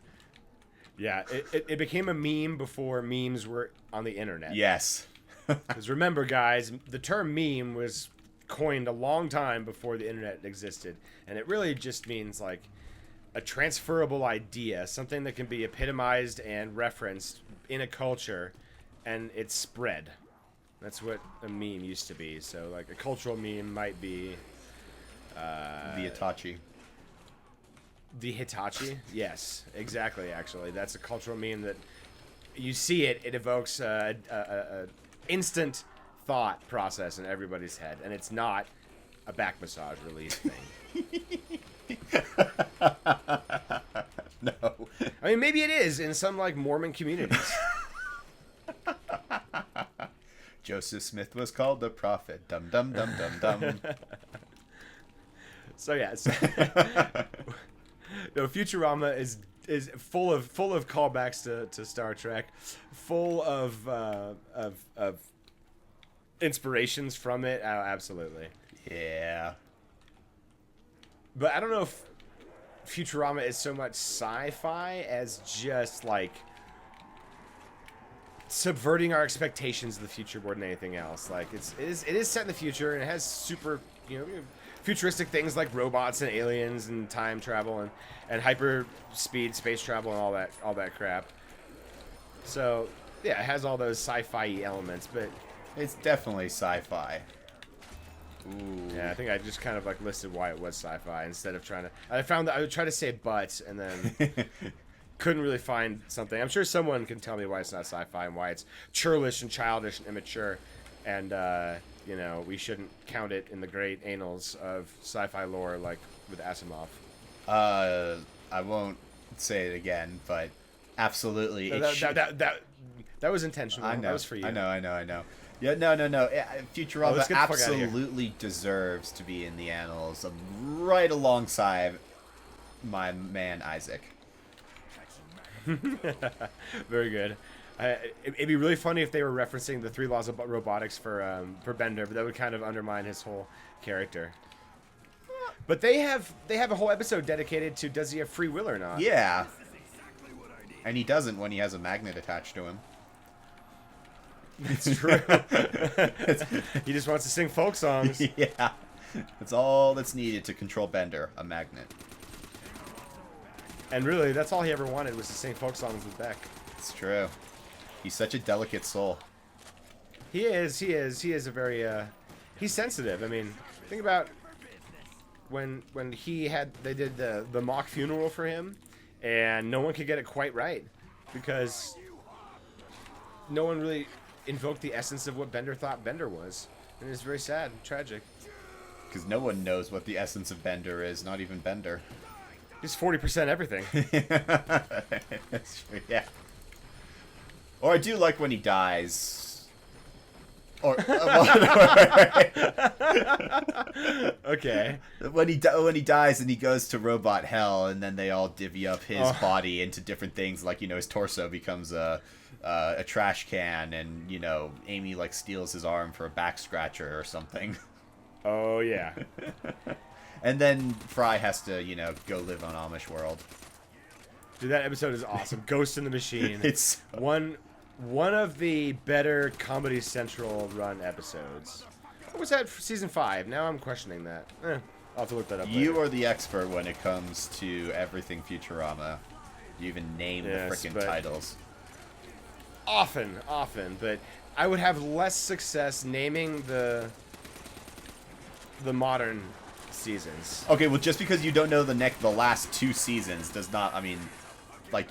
[SPEAKER 1] Yeah, it became a meme before memes were on the internet.
[SPEAKER 2] Yes.
[SPEAKER 1] Because remember, guys, the term meme was coined a long time before the internet existed. And it really just means, like, a transferable idea, something that can be epitomized and referenced in a culture, and it's spread. That's what a meme used to be. So, like, a cultural meme might be...
[SPEAKER 2] the Itachi.
[SPEAKER 1] The Hitachi? Yes, exactly, actually. That's a cultural meme that you see it evokes a instant thought process in everybody's head, and it's not a back massage relief thing.
[SPEAKER 2] No.
[SPEAKER 1] I mean, maybe it is in some, like, Mormon communities.
[SPEAKER 2] Joseph Smith was called the prophet. Dum dum dum dum dum.
[SPEAKER 1] So yeah, no, Futurama is full of callbacks to Star Trek, full of inspirations from it. Oh, absolutely.
[SPEAKER 2] Yeah.
[SPEAKER 1] But I don't know if Futurama is so much sci-fi as just like subverting our expectations of the future more than anything else. Like it is set in the future, and it has super, futuristic things like robots and aliens and time travel and hyper speed space travel and all that crap. So yeah, it has all those sci-fi elements, but
[SPEAKER 2] It's definitely sci-fi. Ooh.
[SPEAKER 1] yeah, I think I just kind of like listed why it was sci-fi instead of trying to. I found that I would try to say but and then couldn't really find something. I'm sure someone can tell me why it's not sci-fi and why it's churlish and childish and immature, and we shouldn't count it in the great annals of sci-fi lore like with Asimov.
[SPEAKER 2] I won't say it again, but absolutely.
[SPEAKER 1] That was intentional.
[SPEAKER 2] I know.
[SPEAKER 1] That was for you.
[SPEAKER 2] I know. Yeah, no. Futurama
[SPEAKER 1] let's get the fuck outta here.
[SPEAKER 2] absolutely deserves to be in the annals, right alongside my man Isaac.
[SPEAKER 1] Very good. It'd be really funny if they were referencing the 3 laws of robotics for Bender, but that would kind of undermine his whole character. But they have a whole episode dedicated to does he have free will or not?
[SPEAKER 2] Yeah. And he doesn't when he has a magnet attached to him.
[SPEAKER 1] It's true. He just wants to sing folk songs.
[SPEAKER 2] Yeah. That's all that's needed to control Bender, a magnet.
[SPEAKER 1] And really, that's all he ever wanted was to sing folk songs with Beck.
[SPEAKER 2] It's true. He's such a delicate soul.
[SPEAKER 1] He is a very he's sensitive. I mean, think about when they did the mock funeral for him, and no one could get it quite right because no one really invoked the essence of what Bender thought Bender was, and it's very sad and tragic.
[SPEAKER 2] Because no one knows what the essence of Bender is, not even Bender.
[SPEAKER 1] He's 40% everything.
[SPEAKER 2] That's true, yeah. Or I do like when he dies. Or
[SPEAKER 1] okay.
[SPEAKER 2] When he dies and he goes to robot hell, and then they all divvy up his body into different things, like his torso becomes a trash can, and Amy like steals his arm for a back scratcher or something.
[SPEAKER 1] Oh yeah.
[SPEAKER 2] And then Fry has to go live on Amish world.
[SPEAKER 1] Dude, that episode is awesome. Ghost in the Machine.
[SPEAKER 2] It's
[SPEAKER 1] one of the better Comedy Central run episodes. What was that for season 5? Now I'm questioning that. I'll have to look that up later.
[SPEAKER 2] You are the expert when it comes to everything Futurama. You even name the frickin' titles.
[SPEAKER 1] Often, but I would have less success naming the modern seasons.
[SPEAKER 2] Okay, well, just because you don't know the last 2 seasons does not. I mean, like,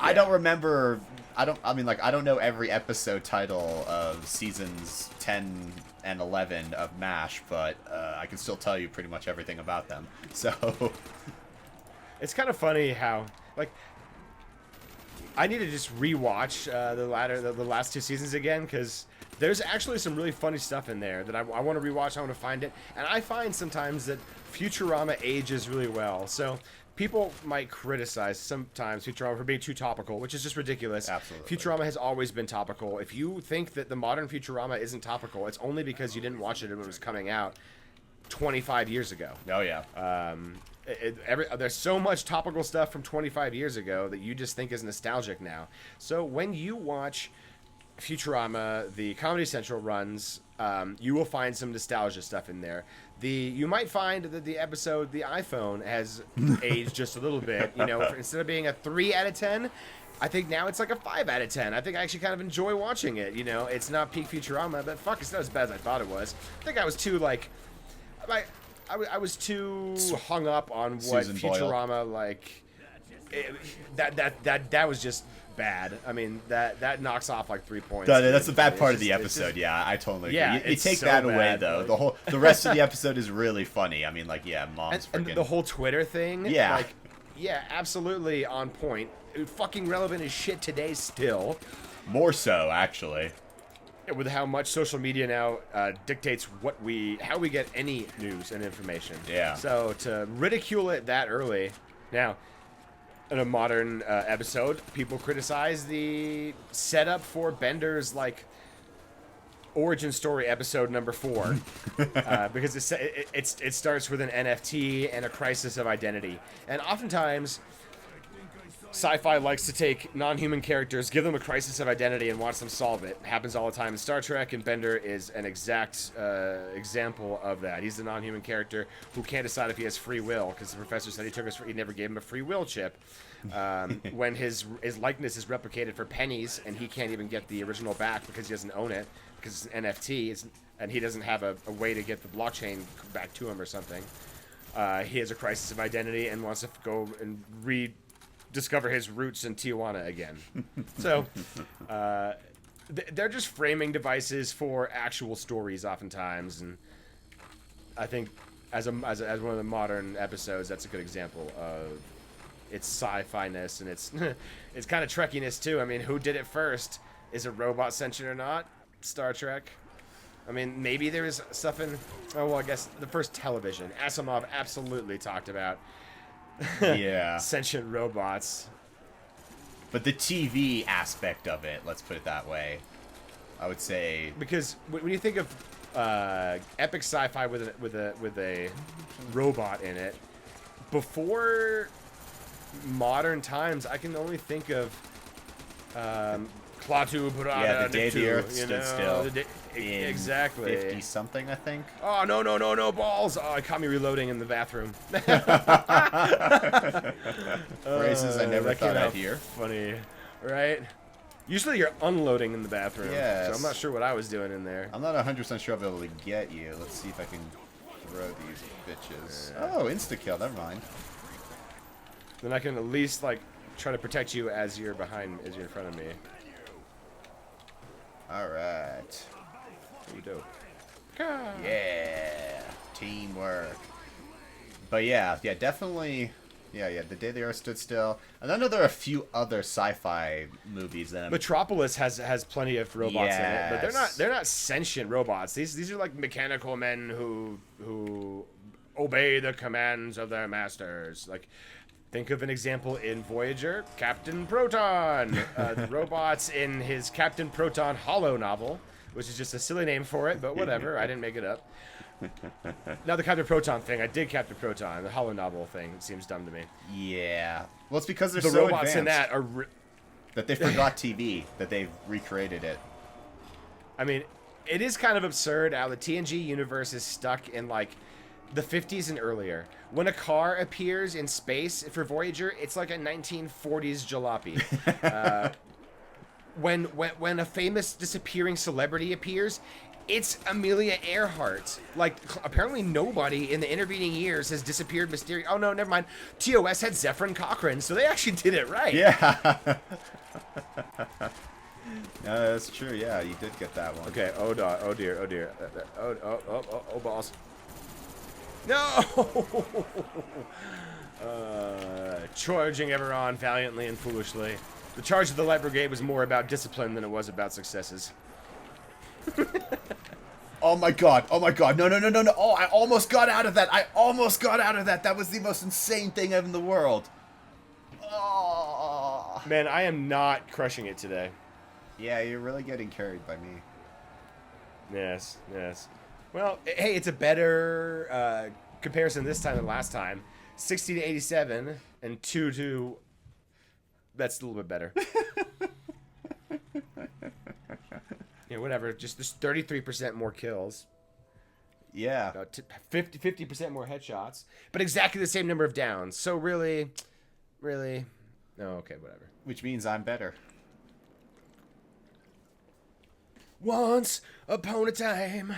[SPEAKER 2] I don't remember. I don't know every episode title of seasons 10 and 11 of MASH, but I can still tell you pretty much everything about them. So
[SPEAKER 1] it's kind of funny how, like, I need to just rewatch the last 2 seasons again, because there's actually some really funny stuff in there that I want to rewatch. I want to find it. And I find sometimes that Futurama ages really well. So people might criticize sometimes Futurama for being too topical, which is just ridiculous.
[SPEAKER 2] Absolutely.
[SPEAKER 1] Futurama has always been topical. If you think that the modern Futurama isn't topical, it's only because you didn't watch it when it was coming out 25 years ago.
[SPEAKER 2] Oh, yeah.
[SPEAKER 1] There's so much topical stuff from 25 years ago that you just think is nostalgic now. So when you watch Futurama, the Comedy Central runs, you will find some nostalgia stuff in there. You might find that the episode, the iPhone, has aged just a little bit. You know, instead of being a 3 out of 10, I think now it's like a 5 out of 10. I think I actually kind of enjoy watching it. You know, it's not peak Futurama, but fuck, it's not as bad as I thought it was. I think I was too I was too hung up on what
[SPEAKER 2] Susan
[SPEAKER 1] Futurama that was just bad. I mean, that knocks off like 3 points.
[SPEAKER 2] That's the bad part of the episode. Yeah, I totally agree.
[SPEAKER 1] Yeah,
[SPEAKER 2] you take
[SPEAKER 1] so
[SPEAKER 2] that away
[SPEAKER 1] bad,
[SPEAKER 2] though.
[SPEAKER 1] like-
[SPEAKER 2] The rest of the episode is really funny. I mean, like, yeah, mom's
[SPEAKER 1] and
[SPEAKER 2] freaking.
[SPEAKER 1] the whole Twitter thing.
[SPEAKER 2] Yeah.
[SPEAKER 1] Like, yeah, absolutely on point. Fucking relevant as shit today still.
[SPEAKER 2] More so, actually.
[SPEAKER 1] With how much social media now dictates how we get any news and information.
[SPEAKER 2] Yeah.
[SPEAKER 1] So to ridicule it that early, now, in a modern episode, people criticize the setup for Bender's origin story episode number 4 because it starts with an NFT and a crisis of identity, and oftentimes sci-fi likes to take non-human characters, give them a crisis of identity, and watch them solve it. It happens all the time in Star Trek, and Bender is an exact example of that. He's the non-human character who can't decide if he has free will, because the professor said he never gave him a free will chip. When his likeness is replicated for pennies, and he can't even get the original back because he doesn't own it, because it's an NFT, and he doesn't have a way to get the blockchain back to him or something. He has a crisis of identity and wants to go and rediscover his roots in Tijuana again. So they're just framing devices for actual stories oftentimes, and I think as one of the modern episodes, that's a good example of its sci-fi-ness, and it's it's kind of Trekkiness too. I mean, who did it first? Is a robot sentient or not? Star Trek. I mean, maybe there was stuff in. Oh well, I guess the first television. Asimov absolutely talked about
[SPEAKER 2] Yeah.
[SPEAKER 1] sentient robots.
[SPEAKER 2] But the TV aspect of it, let's put it that way, I would say.
[SPEAKER 1] Because when you think of epic sci-fi with a robot in it, before modern times, I can only think of Klaatu, Barada,
[SPEAKER 2] Yeah, the day the
[SPEAKER 1] Niktu,
[SPEAKER 2] Earth stood still.
[SPEAKER 1] Exactly.
[SPEAKER 2] 50 something, I think.
[SPEAKER 1] Oh no balls! Oh, it caught me reloading in the bathroom.
[SPEAKER 2] Phrases I never
[SPEAKER 1] that came
[SPEAKER 2] thought I'd
[SPEAKER 1] out
[SPEAKER 2] hear.
[SPEAKER 1] Funny, right? Usually you're unloading in the bathroom.
[SPEAKER 2] Yes.
[SPEAKER 1] So I'm not sure what I was doing in there.
[SPEAKER 2] I'm not 100% sure I'll be able to get you. Let's see if I can throw these bitches. Oh, insta-kill. Never mind.
[SPEAKER 1] Then I can at least try to protect you as you're in front of me.
[SPEAKER 2] All right.
[SPEAKER 1] Pretty dope.
[SPEAKER 2] Yeah. Teamwork. But yeah, definitely. Yeah, The Day the Earth Stood Still. And I know there are a few other sci-fi movies that
[SPEAKER 1] Metropolis has plenty of robots in it, but
[SPEAKER 2] Yes.
[SPEAKER 1] they're not sentient robots. These are like mechanical men who obey the commands of their masters. Like, think of an example in Voyager, Captain Proton. The robots in his Captain Proton Hollow novel, which is just a silly name for it, but whatever. I didn't make it up. Now the Captain Proton thing, I did Captain Proton. The Hollow novel thing seems dumb to me.
[SPEAKER 2] Yeah. Well, it's because they're
[SPEAKER 1] The
[SPEAKER 2] so
[SPEAKER 1] robots
[SPEAKER 2] advanced
[SPEAKER 1] in that are...
[SPEAKER 2] that they forgot TV, that they've recreated it.
[SPEAKER 1] I mean, it is kind of absurd how the TNG universe is stuck in, the 50s and earlier. When a car appears in space for Voyager, it's like a 1940s jalopy. When a famous disappearing celebrity appears, it's Amelia Earhart. Apparently nobody in the intervening years has disappeared mysteriously. Oh, no, never mind. TOS had Zephyrin Cochrane, so they actually did it right.
[SPEAKER 2] Yeah. No, that's true. Yeah, you did get that one.
[SPEAKER 1] Okay, oh dear. Oh, balls. No! Charging ever on valiantly and foolishly. The charge of the Light Brigade was more about discipline than it was about successes.
[SPEAKER 2] Oh my god. Oh my god. No, no, no, no, no. Oh, I almost got out of that. I almost got out of that. That was the most insane thing in the world. Oh.
[SPEAKER 1] Man, I am not crushing it today.
[SPEAKER 2] Yeah, you're really getting carried by me.
[SPEAKER 1] Yes, yes. Well, hey, it's a better comparison this time than last time. 60 to 87 and 2 to... That's a little bit better. Yeah, whatever. Just 33% more kills.
[SPEAKER 2] Yeah.
[SPEAKER 1] 50% more headshots. But exactly the same number of downs. So really... Really? No, okay, whatever.
[SPEAKER 2] Which means I'm better.
[SPEAKER 1] Once upon a time.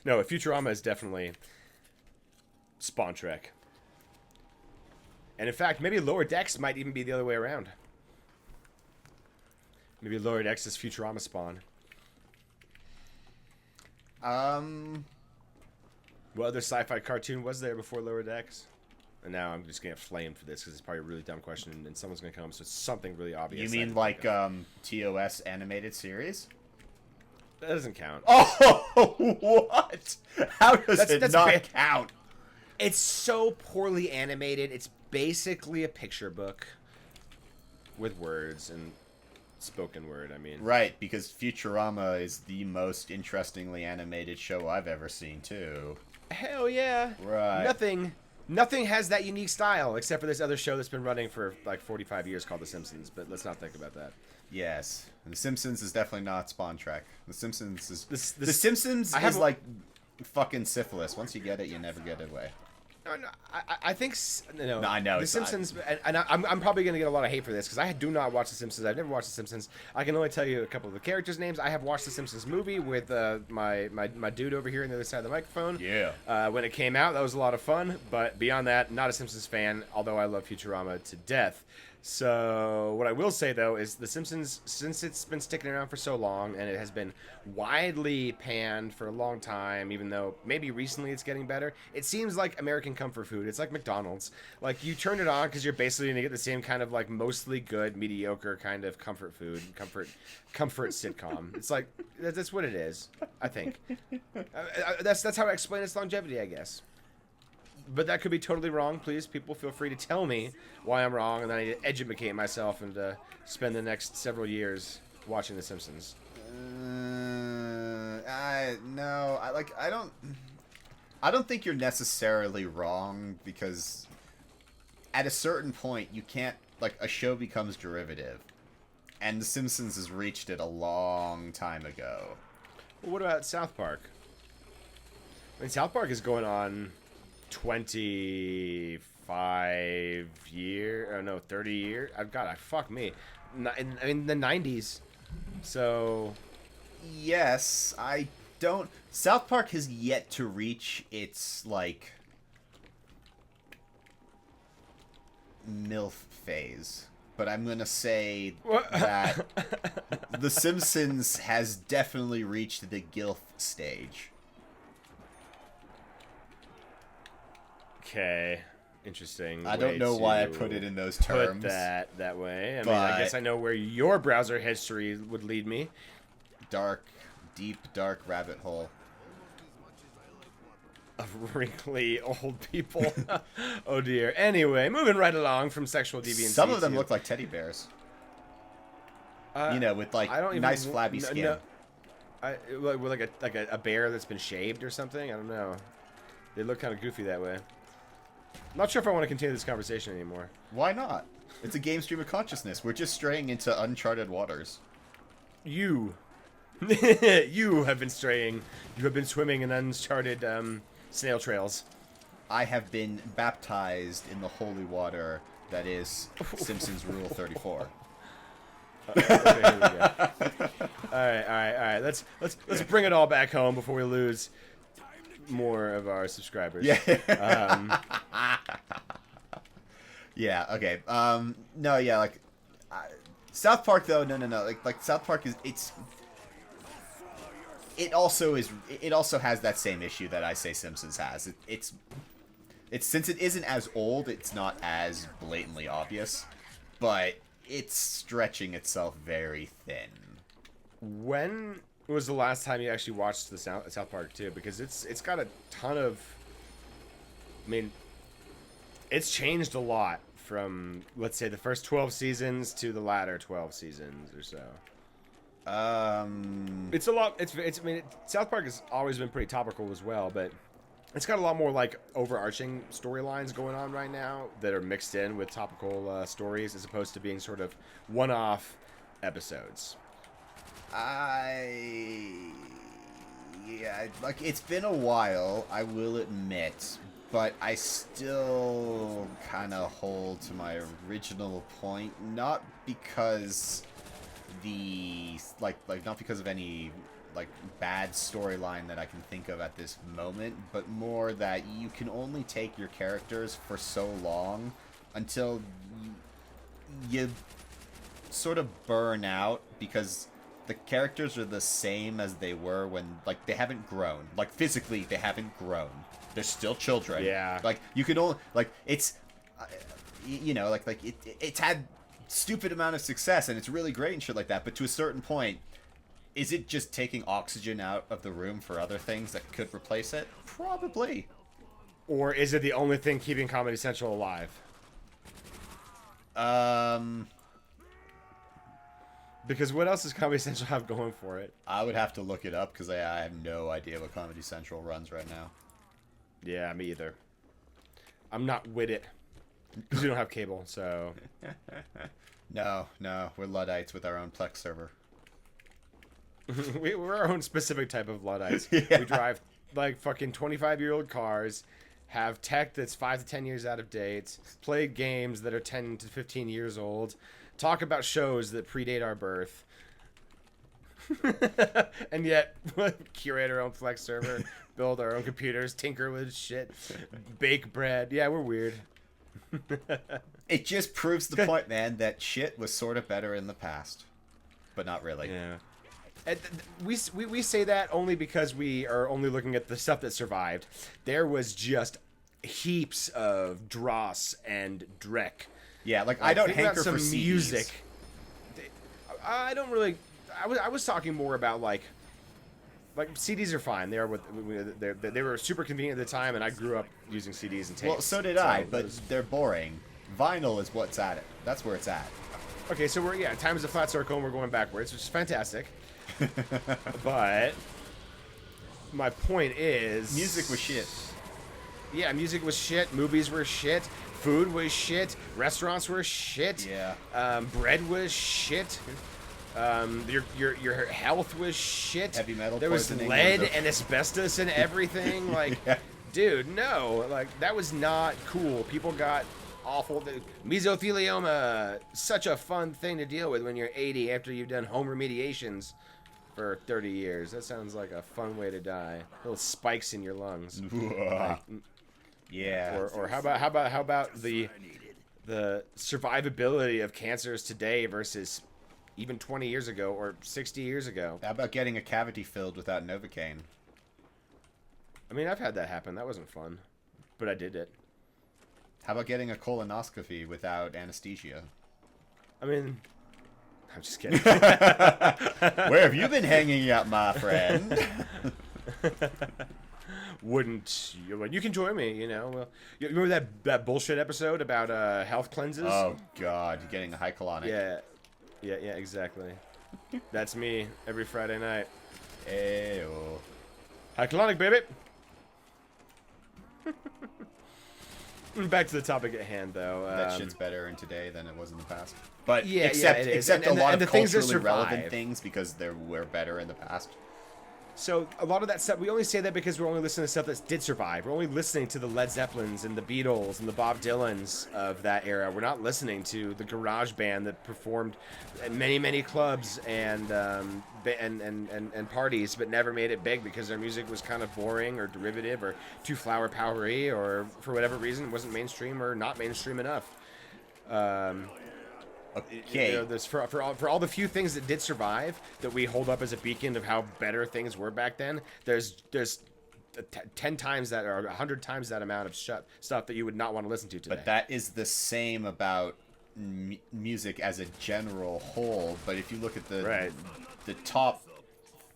[SPEAKER 1] No, Futurama is definitely Spawn Trek. And in fact, maybe Lower Decks might even be the other way around. Maybe Lower Decks is Futurama Spawn. What other sci-fi cartoon was there before Lower Decks? And now I'm just gonna get flamed for this because it's probably a really dumb question, and someone's gonna come up with something really obvious.
[SPEAKER 2] You mean like TOS animated series?
[SPEAKER 1] That doesn't count.
[SPEAKER 2] Oh, what? How does it not count?
[SPEAKER 1] It's so poorly animated. It's basically a picture book with words and spoken word. I mean,
[SPEAKER 2] right? Because Futurama is the most interestingly animated show I've ever seen, too.
[SPEAKER 1] Hell yeah!
[SPEAKER 2] Right.
[SPEAKER 1] Nothing has that unique style except for this other show that's been running for like 45 years called The Simpsons, but let's not think about that.
[SPEAKER 2] Yes. The Simpsons is definitely not Spawn Trek. The Simpsons is...
[SPEAKER 1] The
[SPEAKER 2] Simpsons is like fucking syphilis. Once you get it, you never get it away.
[SPEAKER 1] No, I think... No,
[SPEAKER 2] I know.
[SPEAKER 1] The Simpsons... And I'm probably going to get a lot of hate for this, because I do not watch The Simpsons. I've never watched The Simpsons. I can only tell you a couple of the characters' names. I have watched The Simpsons movie with my dude over here on the other side of the microphone.
[SPEAKER 2] Yeah.
[SPEAKER 1] When it came out, that was a lot of fun. But beyond that, not a Simpsons fan, although I love Futurama to death. So what I will say, though, is The Simpsons, since it's been sticking around for so long, and it has been widely panned for a long time, even though maybe recently it's getting better, it seems like American comfort food. It's like McDonald's. Like, you turn it on because you're basically going to get the same kind of, like, mostly good, mediocre kind of comfort food, comfort sitcom. It's like, that's what it is, I think. That's how I explain its longevity, I guess. But that could be totally wrong. Please, people, feel free to tell me why I'm wrong, and then I need to educate myself and spend the next several years watching The Simpsons.
[SPEAKER 2] I don't think you're necessarily wrong, because at a certain point you can't, like, a show becomes derivative, and The Simpsons has reached it a long time ago.
[SPEAKER 1] Well, what about South Park? I mean, South Park is going on 25 years, oh no, 30 years. Fuck me. In the 90s. So,
[SPEAKER 2] yes, I don't. South Park has yet to reach its, like, MILF phase. But I'm gonna say that The Simpsons has definitely reached the GILF stage.
[SPEAKER 1] okay, interesting.
[SPEAKER 2] I don't know why I put it in those terms.
[SPEAKER 1] Put that way. I mean, I guess I know where your browser history would lead me.
[SPEAKER 2] Deep, dark rabbit hole.
[SPEAKER 1] Of wrinkly old people. Oh dear. Anyway, moving right along from sexual deviancy.
[SPEAKER 2] Some of them look like teddy bears. With like nice flabby skin.
[SPEAKER 1] With like a bear that's been shaved or something. I don't know. They look kind of goofy that way. I'm not sure if I want to continue this conversation anymore.
[SPEAKER 2] Why not? It's a game stream of consciousness. We're just straying into uncharted waters.
[SPEAKER 1] You have been straying. You have been swimming in uncharted snail trails.
[SPEAKER 2] I have been baptized in the holy water that is Simpsons Rule 34.
[SPEAKER 1] Okay, here we go. All right. Let's bring it all back home before we lose more of our subscribers.
[SPEAKER 2] Yeah. Yeah. Okay. No. Yeah. Like South Park, though. No. Like South Park is. It also has that same issue that I say Simpsons has. It's since it isn't as old, it's not as blatantly obvious, but it's stretching itself very thin.
[SPEAKER 1] When was the last time you actually watched the South Park too? Because it's got a ton of. I mean, it's changed a lot from, let's say, the first 12 seasons to the latter 12 seasons or so. It's a lot. I mean, South Park has always been pretty topical as well, but it's got a lot more like overarching storylines going on right now that are mixed in with topical stories, as opposed to being sort of one-off episodes.
[SPEAKER 2] Yeah, like, it's been a while, I will admit, but I still kind of hold to my original point, not because not because of any like bad storyline that I can think of at this moment, but more that you can only take your characters for so long until you sort of burn out, because the characters are the same as they were when, like, they haven't grown. Like, physically, they haven't grown. They're still children.
[SPEAKER 1] Yeah.
[SPEAKER 2] Like, you can only, like, it's, you know, it's had stupid amount of success, and it's really great and shit like that, but to a certain point, is it just taking oxygen out of the room for other things that could replace it? Probably.
[SPEAKER 1] Or is it the only thing keeping Comedy Central alive? Because what else does Comedy Central have going for it?
[SPEAKER 2] I would have to look it up, because I have no idea what Comedy Central runs right now.
[SPEAKER 1] Yeah, me either. I'm not with it. Because we don't have cable, so...
[SPEAKER 2] No, we're Luddites with our own Plex server.
[SPEAKER 1] We're our own specific type of Luddites.
[SPEAKER 2] Yeah.
[SPEAKER 1] We drive, like, fucking 25-year-old cars, have tech that's 5 to 10 years out of date, play games that are 10 to 15 years old, talk about shows that predate our birth, and yet curate our own Plex server, build our own computers, tinker with shit, bake bread. Yeah, we're weird.
[SPEAKER 2] It just proves the point, man, that shit was sort of better in the past. But not really.
[SPEAKER 1] Yeah. And we say that only because we are only looking at the stuff that survived. There was just heaps of dross and dreck.
[SPEAKER 2] Yeah, like, I don't hanker for CDs.
[SPEAKER 1] Music. I don't really... I was talking more about, like CDs are fine. They were super convenient at the time, and I grew up using CDs and tapes.
[SPEAKER 2] Well, so did I, but they're boring. Vinyl is what's at it. That's where it's at.
[SPEAKER 1] Okay, so time is a flat circle, and we're going backwards, which is fantastic. But my point is...
[SPEAKER 2] music was shit.
[SPEAKER 1] Yeah, music was shit. Movies were shit. Food was shit. Restaurants were shit.
[SPEAKER 2] Yeah.
[SPEAKER 1] Bread was shit. Your health was shit.
[SPEAKER 2] Heavy metal
[SPEAKER 1] there was
[SPEAKER 2] poisoning
[SPEAKER 1] lead and asbestos and everything. Like,
[SPEAKER 2] yeah.
[SPEAKER 1] Dude, no. Like, that was not cool. People got awful. Mesothelioma. Such a fun thing to deal with when you're 80 after you've done home remediations for 30 years. That sounds like a fun way to die. Little spikes in your lungs. Like,
[SPEAKER 2] yeah.
[SPEAKER 1] Or how about the survivability of cancers today versus even 20 years ago or 60 years ago?
[SPEAKER 2] How about getting a cavity filled without Novocaine?
[SPEAKER 1] I mean, I've had that happen. That wasn't fun, but I did it.
[SPEAKER 2] How about getting a colonoscopy without anesthesia?
[SPEAKER 1] I mean, I'm just kidding.
[SPEAKER 2] Where have you been hanging out, my friend?
[SPEAKER 1] Wouldn't you? Well, you can join me, you know. Well, you remember that bullshit episode about health cleanses?
[SPEAKER 2] Oh God, you're getting a high colonic.
[SPEAKER 1] Yeah, exactly. That's me every Friday night.
[SPEAKER 2] Ayo.
[SPEAKER 1] High colonic, baby. Back to the topic at hand, though.
[SPEAKER 2] That shit's better in today than it was in the past. But
[SPEAKER 1] yeah,
[SPEAKER 2] except
[SPEAKER 1] it is.
[SPEAKER 2] a lot
[SPEAKER 1] and
[SPEAKER 2] of
[SPEAKER 1] the things that
[SPEAKER 2] culturally relevant
[SPEAKER 1] survive.
[SPEAKER 2] things because they were better in the past.
[SPEAKER 1] So a lot of that stuff, we only say that because we're only listening to stuff that did survive. We're only listening to the Led Zeppelins and the Beatles and the Bob Dylans of that era. We're not listening to the garage band that performed at many clubs and parties, but never made it big because their music was kind of boring or derivative or too flower powery or for whatever reason wasn't mainstream or not mainstream enough.
[SPEAKER 2] Okay.
[SPEAKER 1] You know, there's for all the few things that did survive that we hold up as a beacon of how better things were back then. There's 10 times that or 100 times that amount of stuff that you would not want to listen to today.
[SPEAKER 2] But that is the same about music as a general whole, but if you look at
[SPEAKER 1] Right.
[SPEAKER 2] the top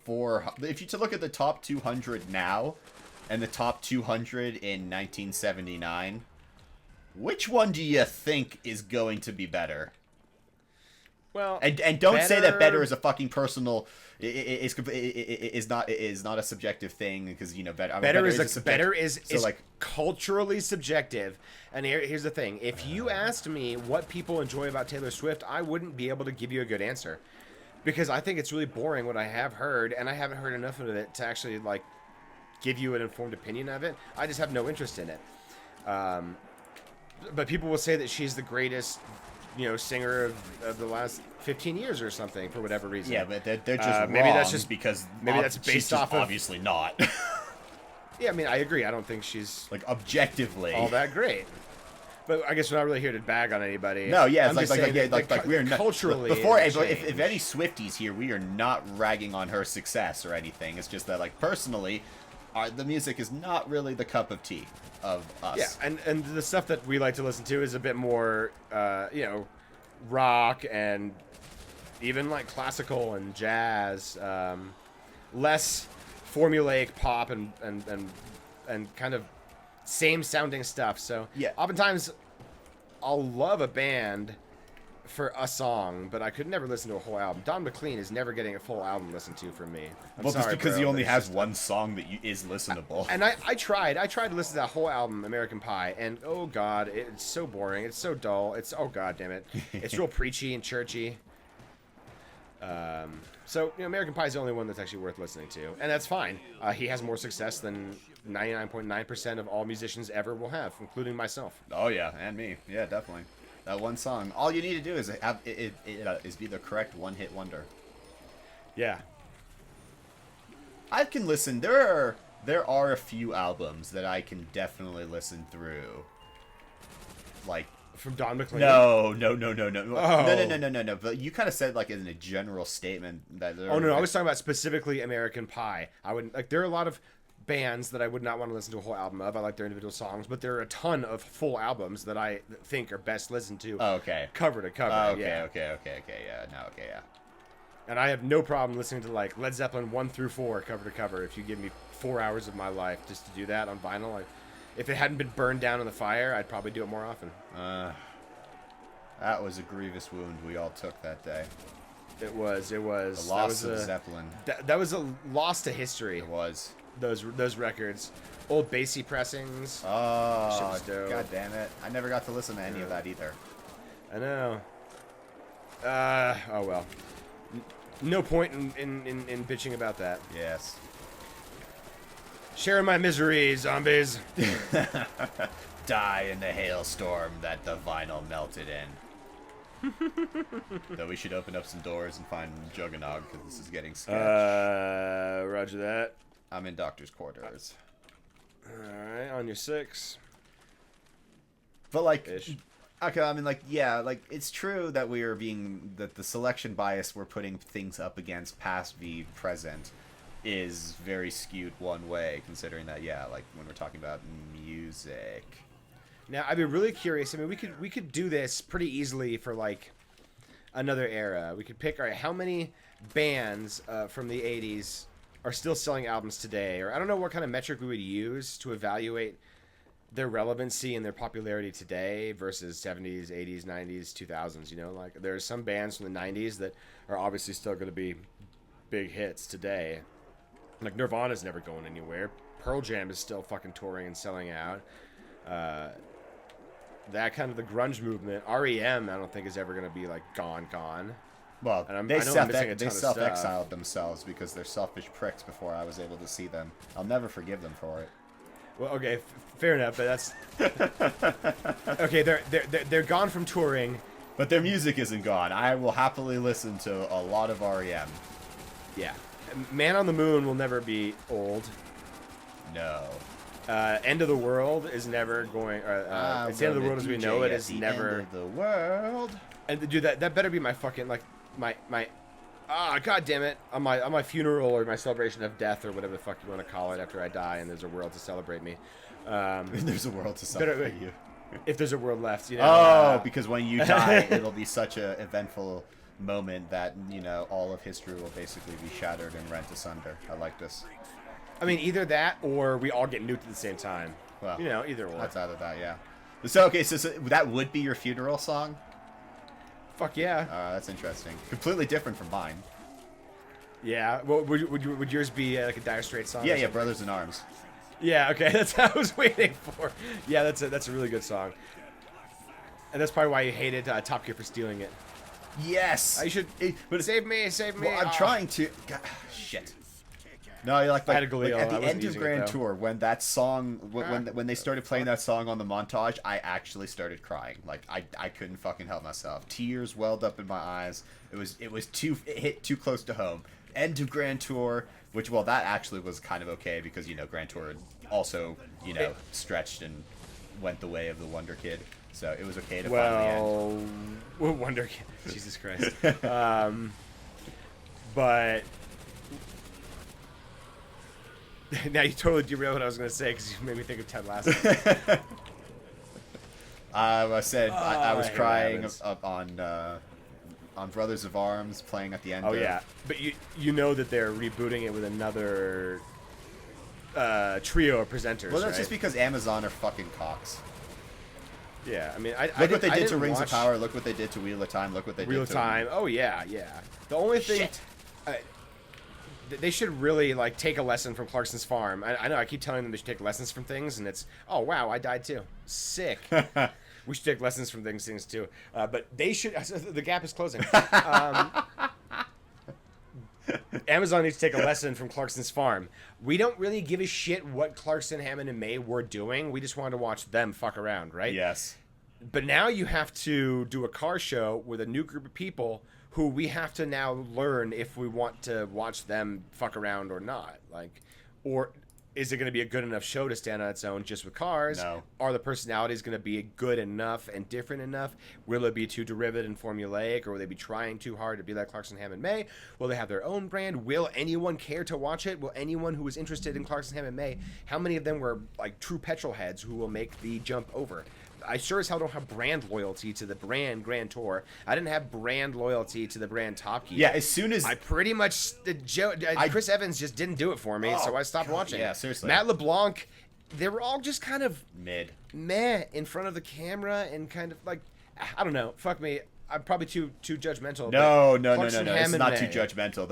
[SPEAKER 2] if you to look at the top 200 now and the top 200 in 1979, which one do you think is going to be better?
[SPEAKER 1] Well,
[SPEAKER 2] and don't say that better is a fucking personal is not a subjective thing, because, you know, better
[SPEAKER 1] is
[SPEAKER 2] so, like,
[SPEAKER 1] culturally subjective. And here's the thing: if you asked me what people enjoy about Taylor Swift, I wouldn't be able to give you a good answer, because I think it's really boring what I have heard, and I haven't heard enough of it to actually like give you an informed opinion of it. I just have no interest in it. But people will say that she's the greatest, you know, singer of the last 15 years or something, for whatever reason.
[SPEAKER 2] Yeah, but they're just wrong,
[SPEAKER 1] maybe that's just
[SPEAKER 2] because
[SPEAKER 1] maybe that's based off of,
[SPEAKER 2] obviously not.
[SPEAKER 1] Yeah, I mean, I agree. I don't think she's
[SPEAKER 2] like objectively
[SPEAKER 1] all that great. But I guess we're not really here to bag on anybody.
[SPEAKER 2] No, yeah,
[SPEAKER 1] I'm
[SPEAKER 2] it's like we're not
[SPEAKER 1] culturally.
[SPEAKER 2] Before, if any Swifties here, we are not ragging on her success or anything. It's just that, like, personally, the music is not really the cup of tea of us.
[SPEAKER 1] Yeah, and the stuff that we like to listen to is a bit more, you know, rock and even like classical and jazz, less formulaic pop and kind of same sounding stuff. So
[SPEAKER 2] yeah,
[SPEAKER 1] oftentimes I'll love a band for a song, but I could never listen to a whole album. Don McLean is never getting a full album listened to from me.
[SPEAKER 2] Well, just because he only has one song that is listenable.
[SPEAKER 1] And I tried to listen to that whole album, American Pie, and oh god, it's so boring. It's so dull. It's, oh god damn it, it's real preachy and churchy. So, you know, American Pie is the only one that's actually worth listening to, and that's fine. He has more success than 99.9% of all musicians ever will have, including myself.
[SPEAKER 2] Oh yeah, and me. Yeah, definitely. That one song. All you need to do is have is be the correct one-hit wonder.
[SPEAKER 1] Yeah.
[SPEAKER 2] I can listen. There are a few albums that I can definitely listen through. Like,
[SPEAKER 1] from Don McLean?
[SPEAKER 2] No.
[SPEAKER 1] Oh.
[SPEAKER 2] No. But you kind of said, like, in a general statement that.
[SPEAKER 1] Oh no, I was talking about specifically American Pie. I wouldn't, like, there are a lot of bands that I would not want to listen to a whole album of. I like their individual songs, but there are a ton of full albums that I think are best listened to.
[SPEAKER 2] Oh, okay.
[SPEAKER 1] Cover to cover.
[SPEAKER 2] Oh, okay,
[SPEAKER 1] yeah.
[SPEAKER 2] okay. Yeah. No, okay, yeah.
[SPEAKER 1] And I have no problem listening to, like, Led Zeppelin 1 through 4 cover to cover. If you give me 4 hours of my life just to do that on vinyl, like, if it hadn't been burned down in the fire, I'd probably do it more often.
[SPEAKER 2] That was a grievous wound we all took that day.
[SPEAKER 1] It was.
[SPEAKER 2] The loss of Zeppelin.
[SPEAKER 1] That was a loss to history.
[SPEAKER 2] It was.
[SPEAKER 1] Those records. Old bassy pressings.
[SPEAKER 2] Oh, god damn it. I never got to listen to any of that either.
[SPEAKER 1] I know. Oh well. No point in bitching about that.
[SPEAKER 2] Yes.
[SPEAKER 1] Sharing my misery, zombies.
[SPEAKER 2] Die in the hailstorm that the vinyl melted in. Though we should open up some doors and find Juggernog, because this is getting sketch.
[SPEAKER 1] Roger that.
[SPEAKER 2] I'm in doctor's quarters.
[SPEAKER 1] Alright, on your 6.
[SPEAKER 2] But, like,
[SPEAKER 1] Ish.
[SPEAKER 2] okay, I mean, like, yeah, like, it's true that that the selection bias we're putting things up against past v present is very skewed one way, considering that, yeah, like, when we're talking about music.
[SPEAKER 1] Now, I'd be really curious. I mean, we could do this pretty easily for, like, another era. We could pick, all right, how many bands from the 80s are still selling albums today? Or I don't know what kind of metric we would use to evaluate their relevancy and their popularity today versus 70s, 80s, 90s, 2000s, you know? Like, there are some bands from the 90s that are obviously still going to be big hits today. Like, Nirvana's never going anywhere. Pearl Jam is still fucking touring and selling out. That kind of the grunge movement. REM, I don't think is ever going to be, like, gone.
[SPEAKER 2] Well,
[SPEAKER 1] and
[SPEAKER 2] they
[SPEAKER 1] self-exiled
[SPEAKER 2] self-exiled themselves because they're selfish pricks before I was able to see them. I'll never forgive them for it.
[SPEAKER 1] Well, okay, fair enough, but that's... Okay, they're gone from touring.
[SPEAKER 2] But their music isn't gone. I will happily listen to a lot of REM.
[SPEAKER 1] Yeah. Man on the Moon will never be old.
[SPEAKER 2] No.
[SPEAKER 1] End of the World is never going... it's the end of the world as we know it is never...
[SPEAKER 2] End of the world.
[SPEAKER 1] And dude, that better be my fucking, like, my god damn it, on my funeral or my celebration of death or whatever the fuck you want to call it after I die and there's a world to celebrate me.
[SPEAKER 2] There's a world to celebrate you.
[SPEAKER 1] if there's a world left, you know.
[SPEAKER 2] Oh, because when you die, it'll be such a eventful moment that, you know, all of history will basically be shattered and rent asunder. I like this.
[SPEAKER 1] I mean, either that or we all get nuked at the same time.
[SPEAKER 2] Well,
[SPEAKER 1] you know, either or.
[SPEAKER 2] That's either that, yeah. So, okay, so that would be your funeral song?
[SPEAKER 1] Fuck yeah.
[SPEAKER 2] That's interesting. Completely different from mine.
[SPEAKER 1] Yeah. Well, would yours be like a Dire Straits song?
[SPEAKER 2] Yeah, Brothers in Arms.
[SPEAKER 1] Yeah, okay, that's what I was waiting for. Yeah, that's a really good song. And that's probably why you hated Top Gear for stealing it.
[SPEAKER 2] Yes!
[SPEAKER 1] You should... But save me, save me.
[SPEAKER 2] Well, I'm trying to... God, shit. No, you're like,
[SPEAKER 1] I had a Galil,
[SPEAKER 2] at the
[SPEAKER 1] I
[SPEAKER 2] end of
[SPEAKER 1] wasn't
[SPEAKER 2] Grand
[SPEAKER 1] using it,
[SPEAKER 2] Tour, when that song, when they started playing that song on the montage, I actually started crying. Like, I couldn't fucking help myself. Tears welled up in my eyes. It hit too close to home. End of Grand Tour, which, well, that actually was kind of okay because, you know, Grand Tour also, you know, stretched and went the way of the Wonder Kid. So it was okay to finally end.
[SPEAKER 1] Well, Wonder Kid. Jesus Christ. But... Now you totally derailed what I was going to say because you made me think of Ted Lasso.
[SPEAKER 2] I said I was crying
[SPEAKER 1] up
[SPEAKER 2] on Brothers of Arms playing at the end.
[SPEAKER 1] Oh yeah, but you know that they're rebooting it with another trio of presenters.
[SPEAKER 2] Well, that's
[SPEAKER 1] right?
[SPEAKER 2] just because Amazon are fucking cocks.
[SPEAKER 1] Yeah, I mean,
[SPEAKER 2] look what they did to Rings of Power. Look what they did to Wheel of Time. Look what they did to...
[SPEAKER 1] Wheel of Time. Oh yeah, yeah. The only thing...
[SPEAKER 2] Shit.
[SPEAKER 1] They should really, like, take a lesson from Clarkson's Farm. I know I keep telling them they should take lessons from things, and it's, oh, wow, I died too. Sick. We should take lessons from things too. But they should... The gap is closing. Amazon needs to take a lesson from Clarkson's Farm. We don't really give a shit what Clarkson, Hammond, and May were doing. We just wanted to watch them fuck around, right?
[SPEAKER 2] Yes.
[SPEAKER 1] But now you have to do a car show with a new group of people who we have to now learn if we want to watch them fuck around or not. Like, or is it going to be a good enough show to stand on its own just with cars?
[SPEAKER 2] No.
[SPEAKER 1] Are the personalities going to be good enough and different enough? Will it be too derivative and formulaic, or will they be trying too hard to be like Clarkson, Hammond, May? Will they have their own brand? Will anyone care to watch it? Will anyone who is interested in Clarkson, Hammond, May, how many of them were like true petrol heads who will make the jump over? I sure as hell don't have brand loyalty to the brand Grand Tour. I didn't have brand loyalty to the brand Top Gear.
[SPEAKER 2] Yeah, as soon as...
[SPEAKER 1] I pretty much... Chris Evans just didn't do it for me, so I stopped watching.
[SPEAKER 2] Yeah, seriously.
[SPEAKER 1] Matt LeBlanc, they were all just kind of...
[SPEAKER 2] meh
[SPEAKER 1] in front of the camera and kind of like... I don't know. Fuck me. I'm probably too judgmental.
[SPEAKER 2] No.
[SPEAKER 1] Clarkson,
[SPEAKER 2] It's
[SPEAKER 1] Hammond,
[SPEAKER 2] not
[SPEAKER 1] May.
[SPEAKER 2] too judgmental.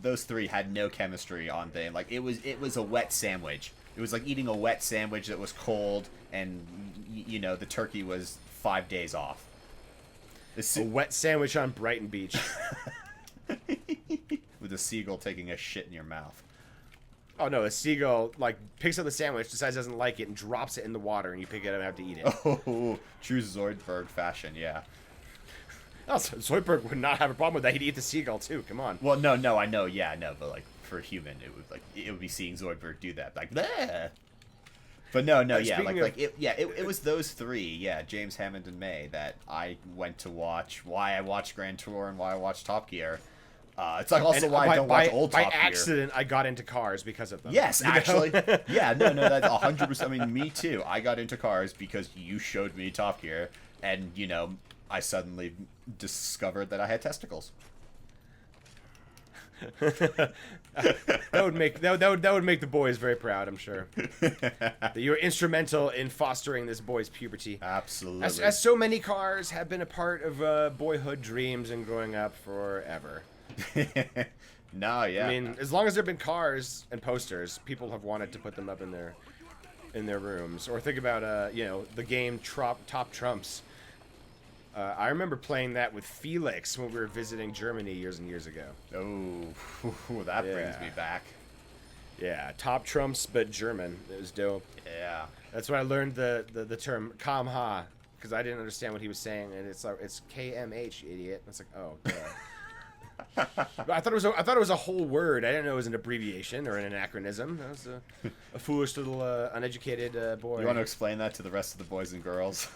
[SPEAKER 2] Those three had no chemistry on thing. Like, it was a wet sandwich. It was like eating a wet sandwich that was cold, and you know the turkey was 5 days off.
[SPEAKER 1] A wet sandwich on Brighton Beach.
[SPEAKER 2] With a seagull taking a shit in your mouth.
[SPEAKER 1] Oh no, a seagull like picks up the sandwich, decides doesn't like it, and drops it in the water, and you pick it up and have to eat it.
[SPEAKER 2] Oh, true Zoidberg fashion, yeah.
[SPEAKER 1] Oh, so Zoidberg would not have a problem with that. He'd eat the seagull too. Come on.
[SPEAKER 2] Well, no, I know, but like for a human, it would be seeing Zoidberg do that, like bleh. But no, yeah, it was those three, yeah, James, Hammond, and May that I went to watch. Why I watched Grand Tour and why I watched Top Gear. It's like also why I don't watch old Top Gear.
[SPEAKER 1] By accident, I got into cars because of them.
[SPEAKER 2] Yes, actually, yeah, no, that's 100%. I mean, me too. I got into cars because you showed me Top Gear, and you know, I suddenly discovered that I had testicles.
[SPEAKER 1] that would make the boys very proud, I'm sure. That you were instrumental in fostering this boy's puberty.
[SPEAKER 2] Absolutely.
[SPEAKER 1] As so many cars have been a part of boyhood dreams and growing up forever.
[SPEAKER 2] No, yeah.
[SPEAKER 1] I mean, as long as there have been cars and posters, people have wanted to put them up in their rooms. Or think about the game Top Trumps. I remember playing that with Felix when we were visiting Germany years and years ago.
[SPEAKER 2] Oh, that brings me back.
[SPEAKER 1] Yeah, Top Trumps, but German. It was dope.
[SPEAKER 2] Yeah.
[SPEAKER 1] That's when I learned the term Kamha, because I didn't understand what he was saying, and it's KMH, idiot. And it's like, oh, duh. But I thought it was a whole word. I didn't know it was an abbreviation or an anachronism. I was a foolish little uneducated boy.
[SPEAKER 2] You want to explain that to the rest of the boys and girls?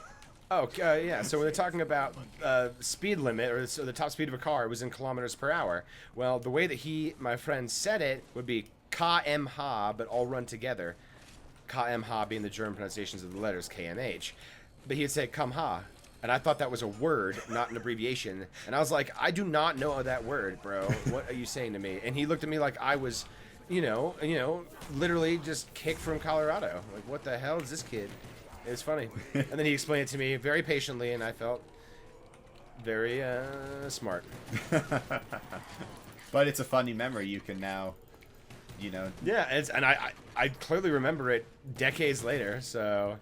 [SPEAKER 1] Oh, yeah. So when they're talking about speed limit, or the top speed of a car was in kilometers per hour. Well, the way that my friend, said it would be kmh, but all run together. Kmh being the German pronunciations of the letters kmh. but he'd say "kamha," and I thought that was a word, not an abbreviation. And I was like, I do not know that word, bro. What are you saying to me? And he looked at me like I was, literally just kicked from Colorado. Like, what the hell is this kid? It was funny. And then he explained it to me very patiently, and I felt very smart.
[SPEAKER 2] But it's a funny memory. You can now,
[SPEAKER 1] Yeah, and I clearly remember it decades later, so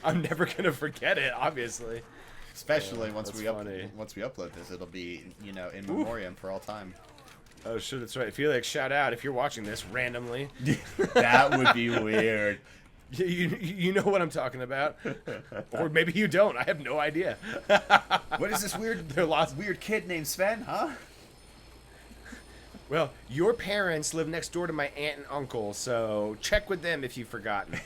[SPEAKER 1] I'm never gonna forget it. Obviously,
[SPEAKER 2] especially once we
[SPEAKER 1] funny.
[SPEAKER 2] once we upload this, it'll be in memoriam for all time.
[SPEAKER 1] Oh shit, that's right. Felix, shout out if you're watching this randomly.
[SPEAKER 2] That would be weird.
[SPEAKER 1] You know what I'm talking about, or maybe you don't. I have no idea.
[SPEAKER 2] What is this weird kid named Sven, huh?
[SPEAKER 1] Well, your parents live next door to my aunt and uncle, so check with them if you've forgotten.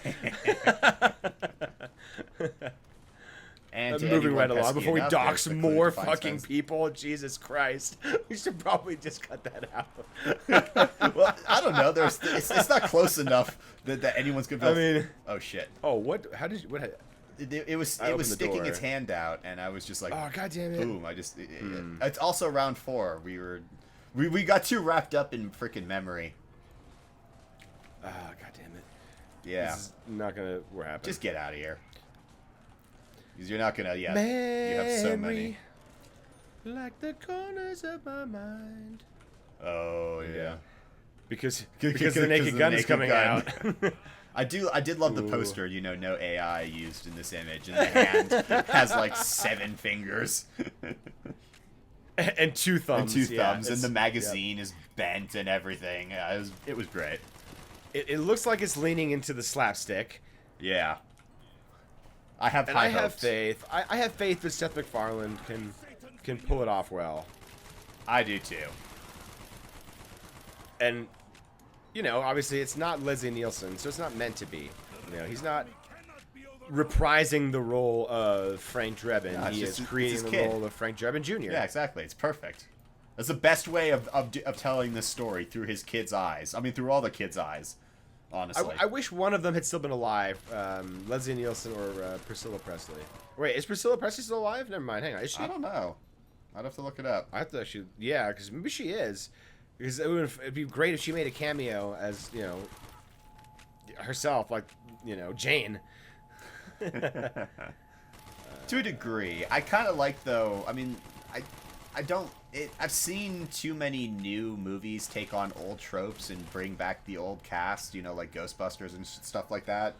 [SPEAKER 2] And
[SPEAKER 1] moving right along before we dox
[SPEAKER 2] there's the
[SPEAKER 1] more
[SPEAKER 2] clue to find
[SPEAKER 1] fucking
[SPEAKER 2] Sven's.
[SPEAKER 1] people. Jesus Christ, we should probably just cut that out.
[SPEAKER 2] Well, I don't know. It's not close enough that anyone's gonna. Oh shit.
[SPEAKER 1] Oh, what? How did you? What?
[SPEAKER 2] It was
[SPEAKER 1] opened the
[SPEAKER 2] sticking
[SPEAKER 1] door.
[SPEAKER 2] its hand out, and I was just like,
[SPEAKER 1] Oh god damn it!
[SPEAKER 2] boom! It's also round 4. We got too wrapped up in freaking memory.
[SPEAKER 1] Ah, god damn it!
[SPEAKER 2] Yeah.
[SPEAKER 1] This is not gonna happen.
[SPEAKER 2] Just get out of here. Because you're not gonna. Yeah. You have so many.
[SPEAKER 1] Like the corners of my mind.
[SPEAKER 2] Oh yeah.
[SPEAKER 1] Because
[SPEAKER 2] Because
[SPEAKER 1] the Naked Gun is
[SPEAKER 2] Naked
[SPEAKER 1] coming
[SPEAKER 2] Gun.
[SPEAKER 1] out.
[SPEAKER 2] I did love the
[SPEAKER 1] Ooh.
[SPEAKER 2] poster, no AI used in this image, and the hand has like 7 fingers.
[SPEAKER 1] And 2 thumbs.
[SPEAKER 2] And 2 thumbs, and
[SPEAKER 1] it's-
[SPEAKER 2] the magazine is bent and everything. It was great.
[SPEAKER 1] It looks like it's leaning into the slapstick.
[SPEAKER 2] Yeah. I have
[SPEAKER 1] And
[SPEAKER 2] high
[SPEAKER 1] I have
[SPEAKER 2] hopes.
[SPEAKER 1] faith. I have faith that Seth MacFarlane can pull it off well.
[SPEAKER 2] I do too.
[SPEAKER 1] And, obviously it's not Leslie Nielsen, so it's not meant to be. He's not reprising the role of Frank Drebin.
[SPEAKER 2] No, it's
[SPEAKER 1] he
[SPEAKER 2] just
[SPEAKER 1] is
[SPEAKER 2] his
[SPEAKER 1] creating the
[SPEAKER 2] kid.
[SPEAKER 1] role of Frank Drebin Jr.
[SPEAKER 2] Yeah, exactly. It's perfect. That's the best way of telling this story, through his kid's eyes. I mean, through all the kids' eyes, honestly.
[SPEAKER 1] I wish one of them had still been alive, Leslie Nielsen or Priscilla Presley. Wait, is Priscilla Presley still alive? Never mind, hang on. Is she?
[SPEAKER 2] I don't know. I'd have to look it up.
[SPEAKER 1] I have to actually, yeah, because maybe she is. Because it'd be great if she made a cameo as, herself, like, Jane.
[SPEAKER 2] To a degree. I kind of like, though, I mean, I don't... I've seen too many new movies take on old tropes and bring back the old cast, like Ghostbusters and stuff like that,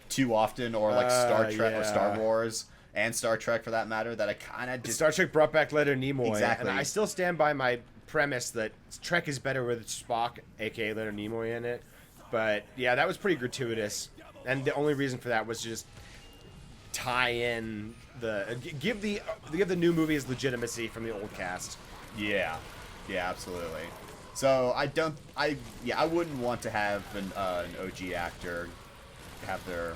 [SPEAKER 2] too often, or like Star Trek or Star Wars, and Star Trek for that matter, that I kind of just...
[SPEAKER 1] Star Trek brought back Leonard Nimoy.
[SPEAKER 2] Exactly.
[SPEAKER 1] And I still stand by my premise that Trek is better with Spock, a.k.a. Leonard Nimoy, in it. But, yeah, that was pretty gratuitous. And the only reason for that was just tie in give the new movies legitimacy from the old cast.
[SPEAKER 2] Yeah, absolutely. So I wouldn't want to have an OG actor have their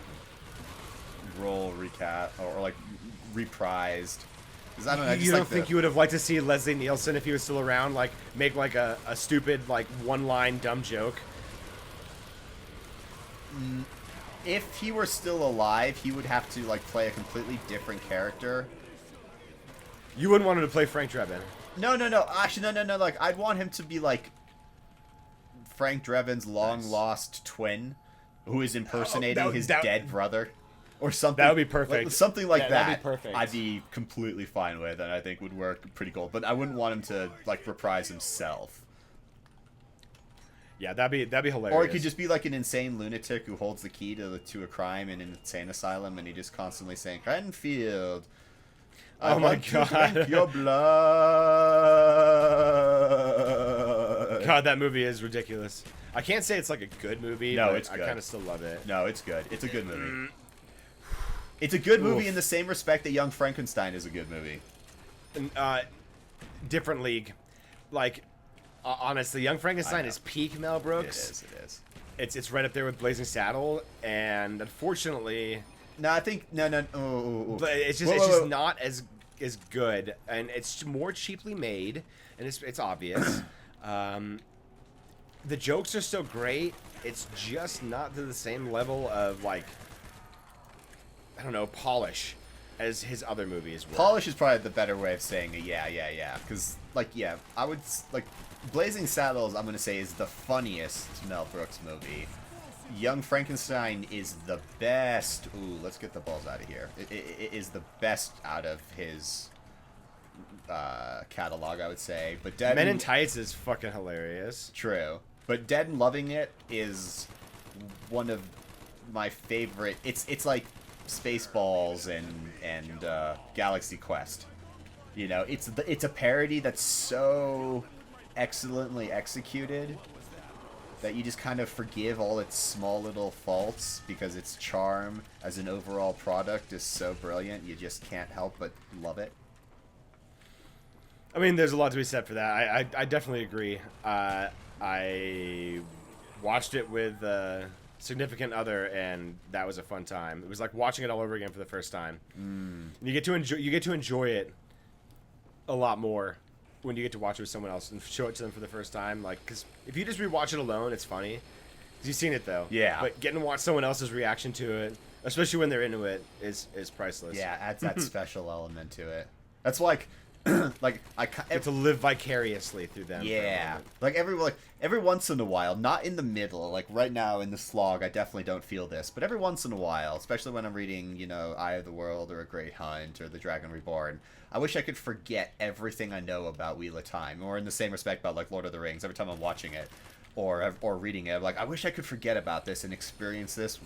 [SPEAKER 2] role recast or like reprised. 'Cause I don't know.
[SPEAKER 1] You don't think you would have liked to see Leslie Nielsen if he was still around, like make like a stupid like one-line dumb joke?
[SPEAKER 2] If he were still alive, he would have to like play a completely different character.
[SPEAKER 1] You wouldn't want him to play Frank Drebin.
[SPEAKER 2] No. Actually, no. Like, I'd want him to be like Frank Drebin's long-lost twin, who is impersonating his dead brother, or something.
[SPEAKER 1] That would be perfect.
[SPEAKER 2] Something like that.
[SPEAKER 1] That'd be perfect.
[SPEAKER 2] I'd be completely fine with, and I think would work pretty cool. But I wouldn't want him to like reprise himself.
[SPEAKER 1] Yeah, that'd be hilarious.
[SPEAKER 2] Or it could just be like an insane lunatic who holds the key to a crime in an insane asylum, and he just constantly saying, "Renfield, I
[SPEAKER 1] Oh my
[SPEAKER 2] want to
[SPEAKER 1] God.
[SPEAKER 2] drink your blood."
[SPEAKER 1] God, that movie is ridiculous. I can't say it's like a good movie.
[SPEAKER 2] No,
[SPEAKER 1] but
[SPEAKER 2] it's
[SPEAKER 1] I
[SPEAKER 2] good.
[SPEAKER 1] kind of still love it.
[SPEAKER 2] No, it's good. It's a good movie. It's a good movie in the same respect that Young Frankenstein is a good movie.
[SPEAKER 1] Different league. Like, honestly, Young Frankenstein is peak Mel Brooks.
[SPEAKER 2] It is.
[SPEAKER 1] It's right up there with Blazing Saddle, and unfortunately,
[SPEAKER 2] No, I think no. Oh.
[SPEAKER 1] but it's
[SPEAKER 2] Whoa.
[SPEAKER 1] just not as good, and it's more cheaply made, and it's obvious. The jokes are still great. It's just not to the same level of like I don't know, polish as his other movies were.
[SPEAKER 2] Polish is probably the better way of saying it. Yeah. Because, I would, Blazing Saddles, I'm going to say, is the funniest Mel Brooks movie. Young Frankenstein is the best. Ooh, let's get the balls out of here. It is the best out of his catalog, I would say. But
[SPEAKER 1] Men in Tights is fucking hilarious.
[SPEAKER 2] True. But Dead and Loving It is one of my favorite. It's like Spaceballs and Galaxy Quest. You know, it's a parody that's so excellently executed that you just kind of forgive all its small little faults because its charm as an overall product is so brilliant. You just can't help but love it.
[SPEAKER 1] I mean, there's a lot to be said for that. I definitely agree. I watched it with a significant other, and that was a fun time. It was like watching it all over again for the first time. And you get to enjoy it a lot more when you get to watch it with someone else and show it to them for the first time. Like, because if you just rewatch it alone, it's funny. 'Cause you've seen it though.
[SPEAKER 2] Yeah.
[SPEAKER 1] But getting to watch someone else's reaction to it, especially when they're into it, is priceless.
[SPEAKER 2] Yeah, adds that special element to it. That's like,
[SPEAKER 1] Get to live vicariously through them.
[SPEAKER 2] Yeah, every once in a while, not in the middle. Like right now in the slog, I definitely don't feel this, but every once in a while, especially when I'm reading, Eye of the World or A Great Hunt or The Dragon Reborn, I wish I could forget everything I know about Wheel of Time, or in the same respect about like Lord of the Rings. Every time I'm watching it or reading it, I'm like, I wish I could forget about this and experience this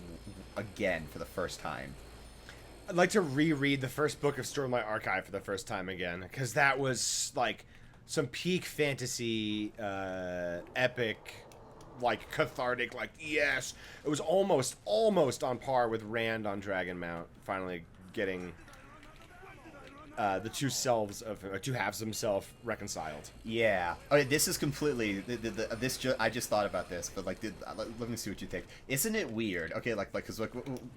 [SPEAKER 2] again for the first time.
[SPEAKER 1] I'd like to reread the first book of Stormlight Archive for the first time again, because that was like some peak fantasy, epic, like cathartic. Like yes, it was almost on par with Rand on Dragonmount. Finally getting the two halves of himself reconciled.
[SPEAKER 2] Yeah. Okay, this is completely I just thought about this, but let me see what you think. Isn't it weird? Okay, because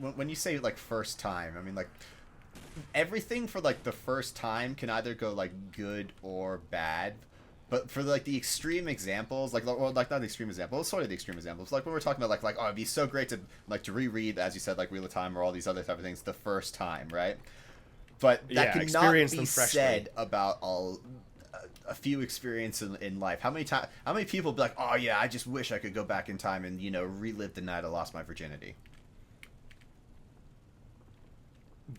[SPEAKER 2] when you say like first time, I mean like everything for like the first time can either go like good or bad. But for like the extreme examples, not the extreme example, it's sort of the extreme examples. Like when we're talking about like it'd be so great to reread, as you said, like Wheel of Time or all these other type of things the first time, right? But that cannot be said about a few experiences in life. How many people be like, oh yeah, I just wish I could go back in time and relive the night I lost my virginity.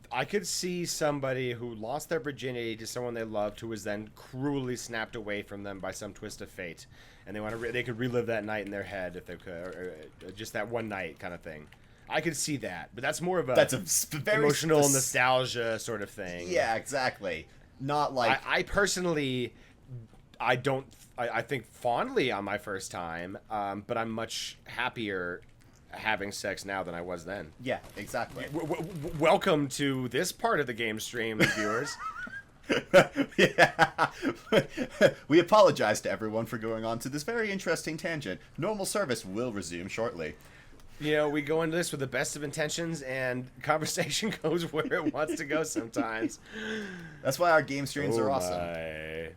[SPEAKER 1] I could see somebody who lost their virginity to someone they loved, who was then cruelly snapped away from them by some twist of fate, and they could relive that night in their head if they could, or just that one night kind of thing. I could see that, but that's more of a very emotional nostalgia sort of thing.
[SPEAKER 2] Yeah, exactly. Not like
[SPEAKER 1] I personally, I think fondly on my first time, but I'm much happier having sex now than I was then.
[SPEAKER 2] Yeah, exactly.
[SPEAKER 1] Welcome to this part of the game stream, viewers.
[SPEAKER 2] Yeah. We apologize to everyone for going on to this very interesting tangent. Normal service will resume shortly.
[SPEAKER 1] We go into this with the best of intentions, and conversation goes where it wants to go sometimes.
[SPEAKER 2] That's why our game streams are awesome.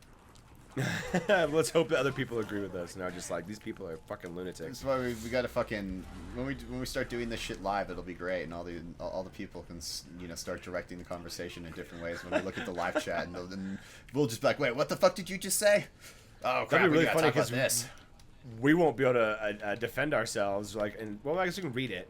[SPEAKER 1] Let's hope that other people agree with us. No, just like, these people are fucking lunatics.
[SPEAKER 2] That's why we gotta fucking when we start doing this shit live, it'll be great, and all the people can start directing the conversation in different ways. When we look at the live chat, and then we'll just be like, wait, what the fuck did you just say? Oh crap,
[SPEAKER 1] that'd be really funny
[SPEAKER 2] because this.
[SPEAKER 1] We won't be able to defend ourselves. I guess we can read it.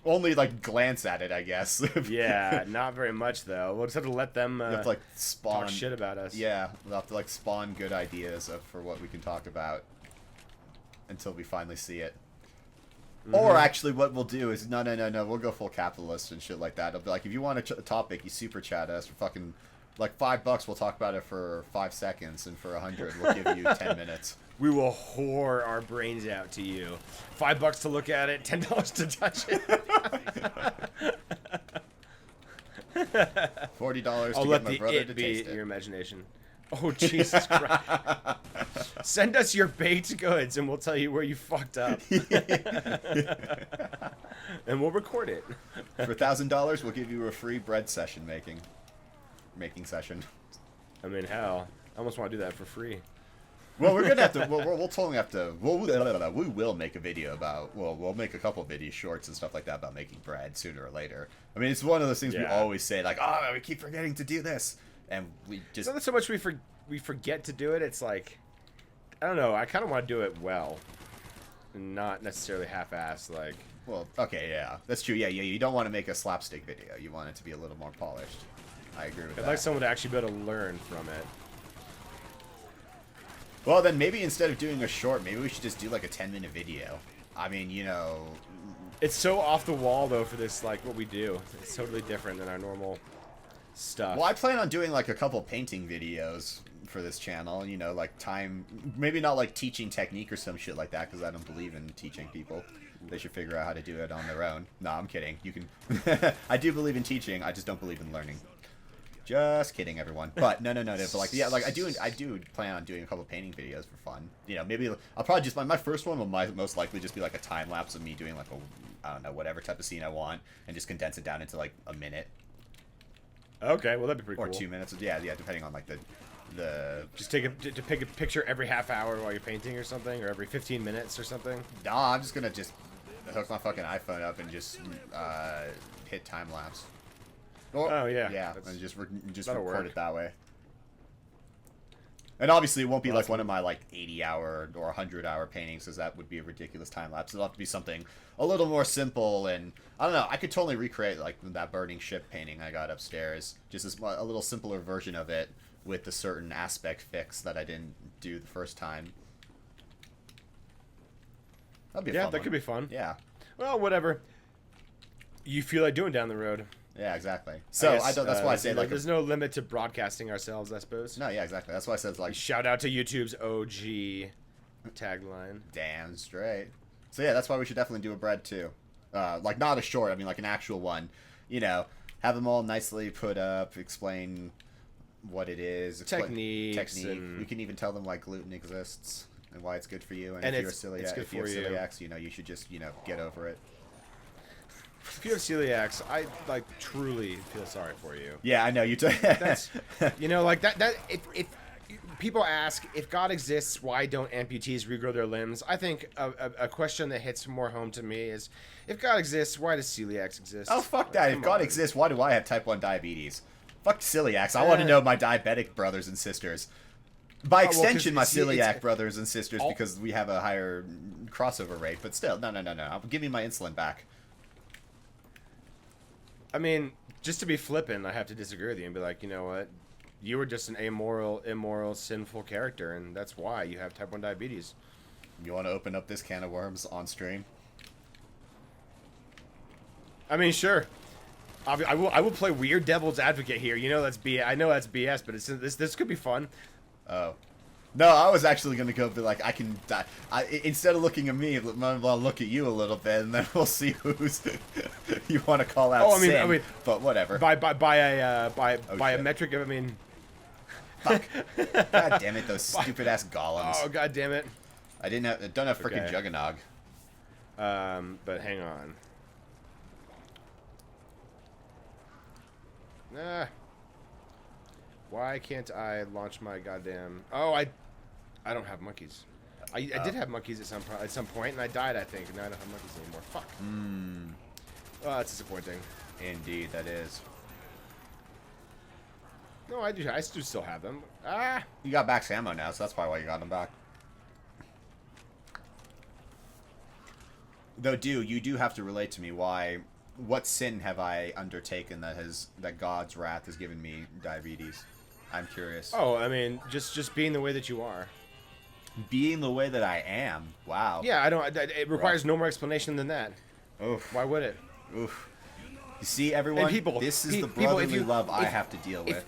[SPEAKER 2] Only glance at it, I guess.
[SPEAKER 1] Yeah, not very much though. We'll just have to let them
[SPEAKER 2] have to, spawn
[SPEAKER 1] talk shit about us.
[SPEAKER 2] Yeah, we'll have to spawn good ideas for what we can talk about until we finally see it. Mm-hmm. Or actually, what we'll do is no, we'll go full capitalist and shit like that. It'll be like, if you want a topic, you super chat us for fucking $5. We'll talk about it for 5 seconds, and for 100, we'll give you 10 minutes.
[SPEAKER 1] We will whore our brains out to you. $5 to look at it, $10 to touch it.
[SPEAKER 2] $40 to get my brother to taste it.
[SPEAKER 1] Your imagination. Oh, Jesus Christ. Send us your baked goods, and we'll tell you where you fucked up. And we'll record it.
[SPEAKER 2] For $1,000, we'll give you a free bread session making session.
[SPEAKER 1] I mean, hell, I almost want to do that for free.
[SPEAKER 2] Well, we're gonna have to. We'll totally have to. We will make a video about. Well, we'll make a couple of video shorts and stuff like that about making bread sooner or later. I mean, it's one of those things we always say, like, oh, we keep forgetting to do this, and we just.
[SPEAKER 1] It's not so much we forget to do it. It's like, I don't know. I kind of want to do it well, and not necessarily half-assed. Like,
[SPEAKER 2] well, okay, yeah, that's true. Yeah, you don't want to make a slapstick video. You want it to be a little more polished. I agree with that.
[SPEAKER 1] I'd like someone to actually be able to learn from it.
[SPEAKER 2] Well, then maybe instead of doing a short, maybe we should just do like a 10-minute video. I mean, you know...
[SPEAKER 1] It's so off the wall, though, for this, like, what we do. It's totally different than our normal stuff.
[SPEAKER 2] Well, I plan on doing like a couple painting videos for this channel, you know, like maybe not like teaching technique or some shit like that, because I don't believe in teaching people. They should figure out how to do it on their own. No, I'm kidding. You can... I do believe in teaching, I just don't believe in learning. Just kidding, everyone. But no. But like, yeah, like I do plan on doing a couple painting videos for fun. You know, maybe I'll probably just my first one will most likely just be like a time lapse of me doing like a, I don't know, whatever type of scene I want, and just condense it down into like a minute.
[SPEAKER 1] Okay, well that'd be pretty
[SPEAKER 2] cool.
[SPEAKER 1] Or
[SPEAKER 2] 2 minutes. Yeah, depending on like the.
[SPEAKER 1] Just take a picture every half hour while you're painting or something, or every 15 minutes or something.
[SPEAKER 2] Nah, I'm just gonna hook my fucking iPhone up and just hit time lapse.
[SPEAKER 1] Oh yeah,
[SPEAKER 2] yeah, and just record
[SPEAKER 1] work.
[SPEAKER 2] it that way. And obviously, it won't be like one of my like 80-hour or 100-hour paintings, because that would be a ridiculous time lapse. It'll have to be something a little more simple, and I don't know. I could totally recreate like that burning ship painting I got upstairs, just a little simpler version of it with the certain aspect fix that I didn't do the first time. That'd be a fun
[SPEAKER 1] that
[SPEAKER 2] one.
[SPEAKER 1] could be fun.
[SPEAKER 2] Yeah.
[SPEAKER 1] Well, whatever you feel like doing down the road.
[SPEAKER 2] Yeah, exactly. So that's why I say like
[SPEAKER 1] there's no limit to broadcasting ourselves, I suppose.
[SPEAKER 2] No, yeah, exactly. That's why I said like
[SPEAKER 1] shout out to YouTube's OG tagline.
[SPEAKER 2] Damn straight. So yeah, that's why we should definitely do a bread too. Like not a short, I mean like an actual one. You know, have them all nicely put up, explain what it is,
[SPEAKER 1] technique.
[SPEAKER 2] We can even tell them why gluten exists and why it's good for you. And if you're celiac, you know, you should just, you know, get over it.
[SPEAKER 1] If you have celiacs, I like truly feel sorry for you.
[SPEAKER 2] Yeah, I know you.
[SPEAKER 1] That's, you know, like that. If people ask if God exists, why don't amputees regrow their limbs? I think a question that hits more home to me is, if God exists, why does celiacs exist?
[SPEAKER 2] Oh fuck that! If God exists, why do I have type 1 diabetes? Fuck celiacs. I want to know my diabetic brothers and sisters. By extension, my celiac brothers and sisters, because we have a higher crossover rate. But still, no. Give me my insulin back.
[SPEAKER 1] I mean, just to be flippant, I have to disagree with you and be like, you know what? You were just an immoral, sinful character, and that's why you have type 1 diabetes.
[SPEAKER 2] You want to open up this can of worms on stream?
[SPEAKER 1] I mean, sure. I will play weird devil's advocate here. You know that's BS. I know that's BS, but this could be fun.
[SPEAKER 2] Oh. No, I was actually going to go be like, I can die. Instead of looking at me, I'll look at you a little bit, and then we'll see who's you want to call out. I mean, but whatever.
[SPEAKER 1] By a metric of, I mean.
[SPEAKER 2] Fuck. God damn it, those stupid ass golems.
[SPEAKER 1] Oh god damn it.
[SPEAKER 2] I don't have freaking Juggernog.
[SPEAKER 1] But hang on. Why can't I launch my goddamn... Oh, I don't have monkeys. I did have monkeys at some point, and I died, I think, and now I don't have monkeys anymore. Fuck. Oh, that's disappointing.
[SPEAKER 2] Indeed, that is.
[SPEAKER 1] No, I do still have them. Ah!
[SPEAKER 2] You got Bax ammo now, so that's probably why you got them back. Though, you do have to relate to me what sin have I undertaken that God's wrath has given me diabetes? I'm curious.
[SPEAKER 1] Oh, I mean, just being the way that you are.
[SPEAKER 2] Being the way that I am? Wow.
[SPEAKER 1] Yeah, I don't. It requires no more explanation than that.
[SPEAKER 2] Oof.
[SPEAKER 1] Why would it?
[SPEAKER 2] Oof. You see, everyone, this is the brotherly love I have to deal with.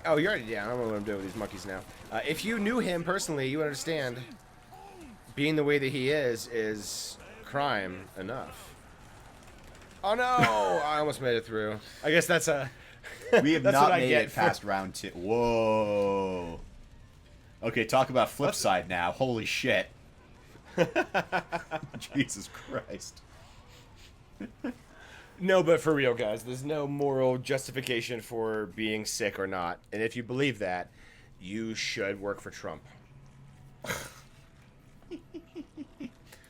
[SPEAKER 1] Oh, you're already down. I don't know what I'm doing with these monkeys now. If you knew him personally, you would understand. Being the way that he is crime enough. Oh no! I almost made it through. I guess that's a...
[SPEAKER 2] We have not made it past round 2. Whoa. Okay, talk about flip side now. Holy shit. Jesus Christ.
[SPEAKER 1] No, but for real, guys, there's no moral justification for being sick or not. And if you believe that, You should work for Trump.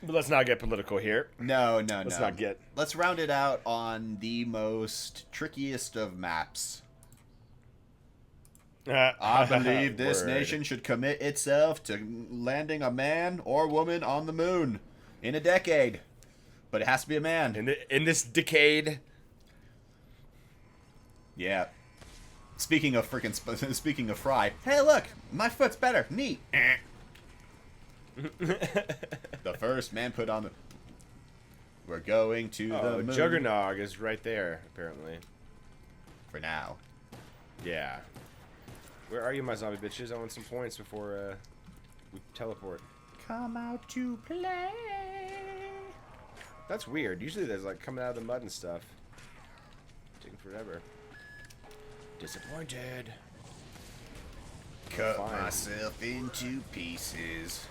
[SPEAKER 1] But let's not get political here.
[SPEAKER 2] No.
[SPEAKER 1] Let's not get...
[SPEAKER 2] Let's round it out on the most trickiest of maps. I believe this nation should commit itself to landing a man or woman on the moon in a decade. But it has to be a man.
[SPEAKER 1] In this decade.
[SPEAKER 2] Yeah. Speaking of Fry. Hey, look, my foot's better. Neat. The first man put on the... We're going to the moon.
[SPEAKER 1] Juggernog is right there, apparently.
[SPEAKER 2] For now.
[SPEAKER 1] Yeah. Where are you, my zombie bitches? I want some points before we teleport.
[SPEAKER 2] Come out to play.
[SPEAKER 1] That's weird. Usually there's like coming out of the mud and stuff. Taking forever. Disappointed.
[SPEAKER 2] Cut myself into pieces.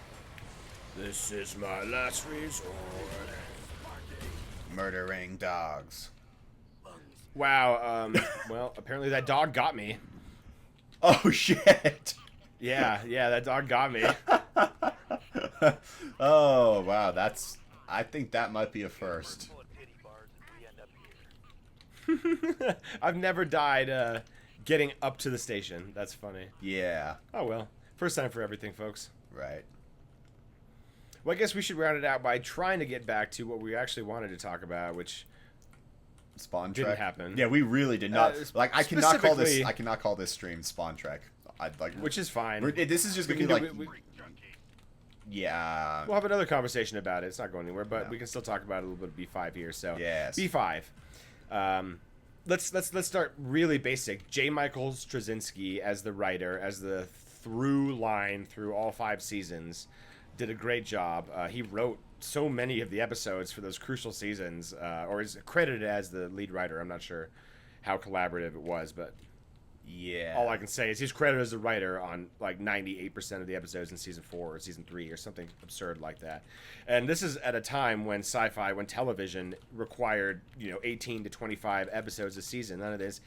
[SPEAKER 1] This is my last resort.
[SPEAKER 2] Murdering dogs.
[SPEAKER 1] Wow, well, apparently that dog got me.
[SPEAKER 2] Oh, shit.
[SPEAKER 1] Yeah, that dog got me.
[SPEAKER 2] Oh, wow, I think that might be a first.
[SPEAKER 1] I've never died getting up to the station. That's funny.
[SPEAKER 2] Yeah.
[SPEAKER 1] Oh, well. First time for everything, folks.
[SPEAKER 2] Right.
[SPEAKER 1] Well, I guess we should round it out by trying to get back to what we actually wanted to talk about, which
[SPEAKER 2] Spawn
[SPEAKER 1] didn't
[SPEAKER 2] Trek
[SPEAKER 1] happen.
[SPEAKER 2] Yeah, we really did not. I cannot call this stream Spawn Trek.
[SPEAKER 1] Which is fine.
[SPEAKER 2] This is just gonna be like. Yeah.
[SPEAKER 1] We'll have another conversation about it. It's not going anywhere, but we can still talk about a little bit of B5 here. So
[SPEAKER 2] yes.
[SPEAKER 1] B5. Let's start really basic. J. Michael Straczynski as the writer, as the through line through all 5 seasons, did a great job. He wrote so many of the episodes for those crucial seasons, or is credited as the lead writer. I'm not sure how collaborative it was, but
[SPEAKER 2] yeah,
[SPEAKER 1] all I can say is he's credited as a writer on like 98% of the episodes in season 4 or season 3 or something absurd like that. And this is at a time when sci-fi, when television required 18 to 25 episodes a season. None of this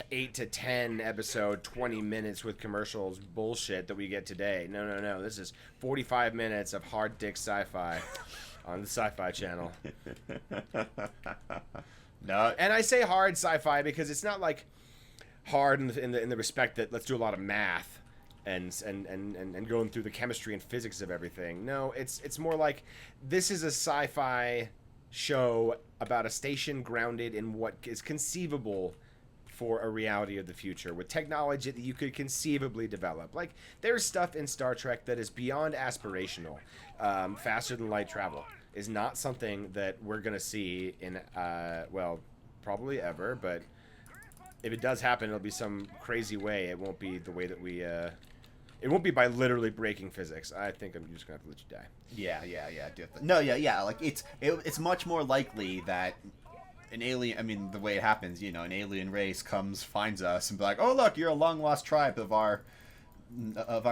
[SPEAKER 1] 8 to 10 episode 20 minutes with commercials bullshit that we get today. No. This is 45 minutes of hard dick sci-fi on the Sci-Fi Channel.
[SPEAKER 2] No,
[SPEAKER 1] and I say hard sci-fi because it's not like hard in the respect that let's do a lot of math and going through the chemistry and physics of everything. No, it's more like this is a sci-fi show about a station grounded in what is conceivable for a reality of the future with technology that you could conceivably develop. Like, there's stuff in Star Trek that is beyond aspirational. Faster than light travel is not something that we're going to see in, well, probably ever, but if it does happen, it'll be some crazy way. It won't be the way that we, it won't be by literally breaking physics. I think I'm just going to have to let you die.
[SPEAKER 2] Yeah. No, yeah. Like, it's much more likely that an alien, I mean, the way it happens, an alien race comes, finds us, and be like, oh, look, you're a long-lost tribe of our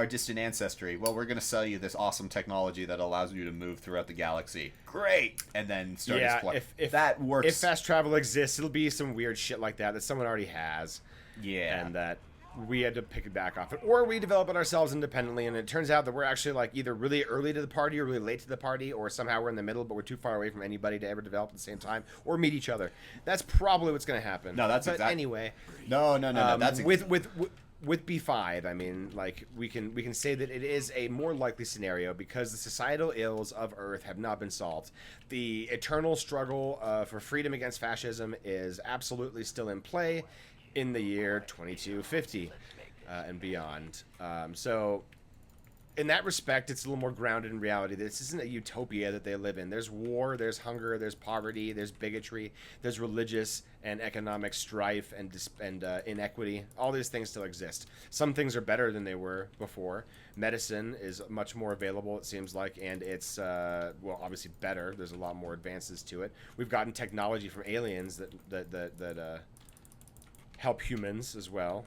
[SPEAKER 2] distant ancestry. Well, we're going to sell you this awesome technology that allows you to move throughout the galaxy. Great! And then start exploring.
[SPEAKER 1] If
[SPEAKER 2] that works.
[SPEAKER 1] If fast travel exists, it'll be some weird shit like that someone already has.
[SPEAKER 2] Yeah.
[SPEAKER 1] And that we had to pick it back off it. Or we develop it ourselves independently, and it turns out that we're actually like either really early to the party or really late to the party, or somehow we're in the middle, but we're too far away from anybody to ever develop at the same time, or meet each other. That's probably what's going to happen.
[SPEAKER 2] No, that's exactly.
[SPEAKER 1] Anyway.
[SPEAKER 2] No. That's
[SPEAKER 1] with B5, I mean, like, we can say that it is a more likely scenario because the societal ills of Earth have not been solved. The eternal struggle for freedom against fascism is absolutely still in play in the year 2250 and beyond. So in that respect, it's a little more grounded in reality. This isn't a utopia that they live in. There's war, there's hunger, there's poverty, there's bigotry, there's religious and economic strife and inequity. All these things still exist. Some things are better than they were before. Medicine is much more available, it seems like, and it's, well, obviously better. There's a lot more advances to it. We've gotten technology from aliens that help humans as well.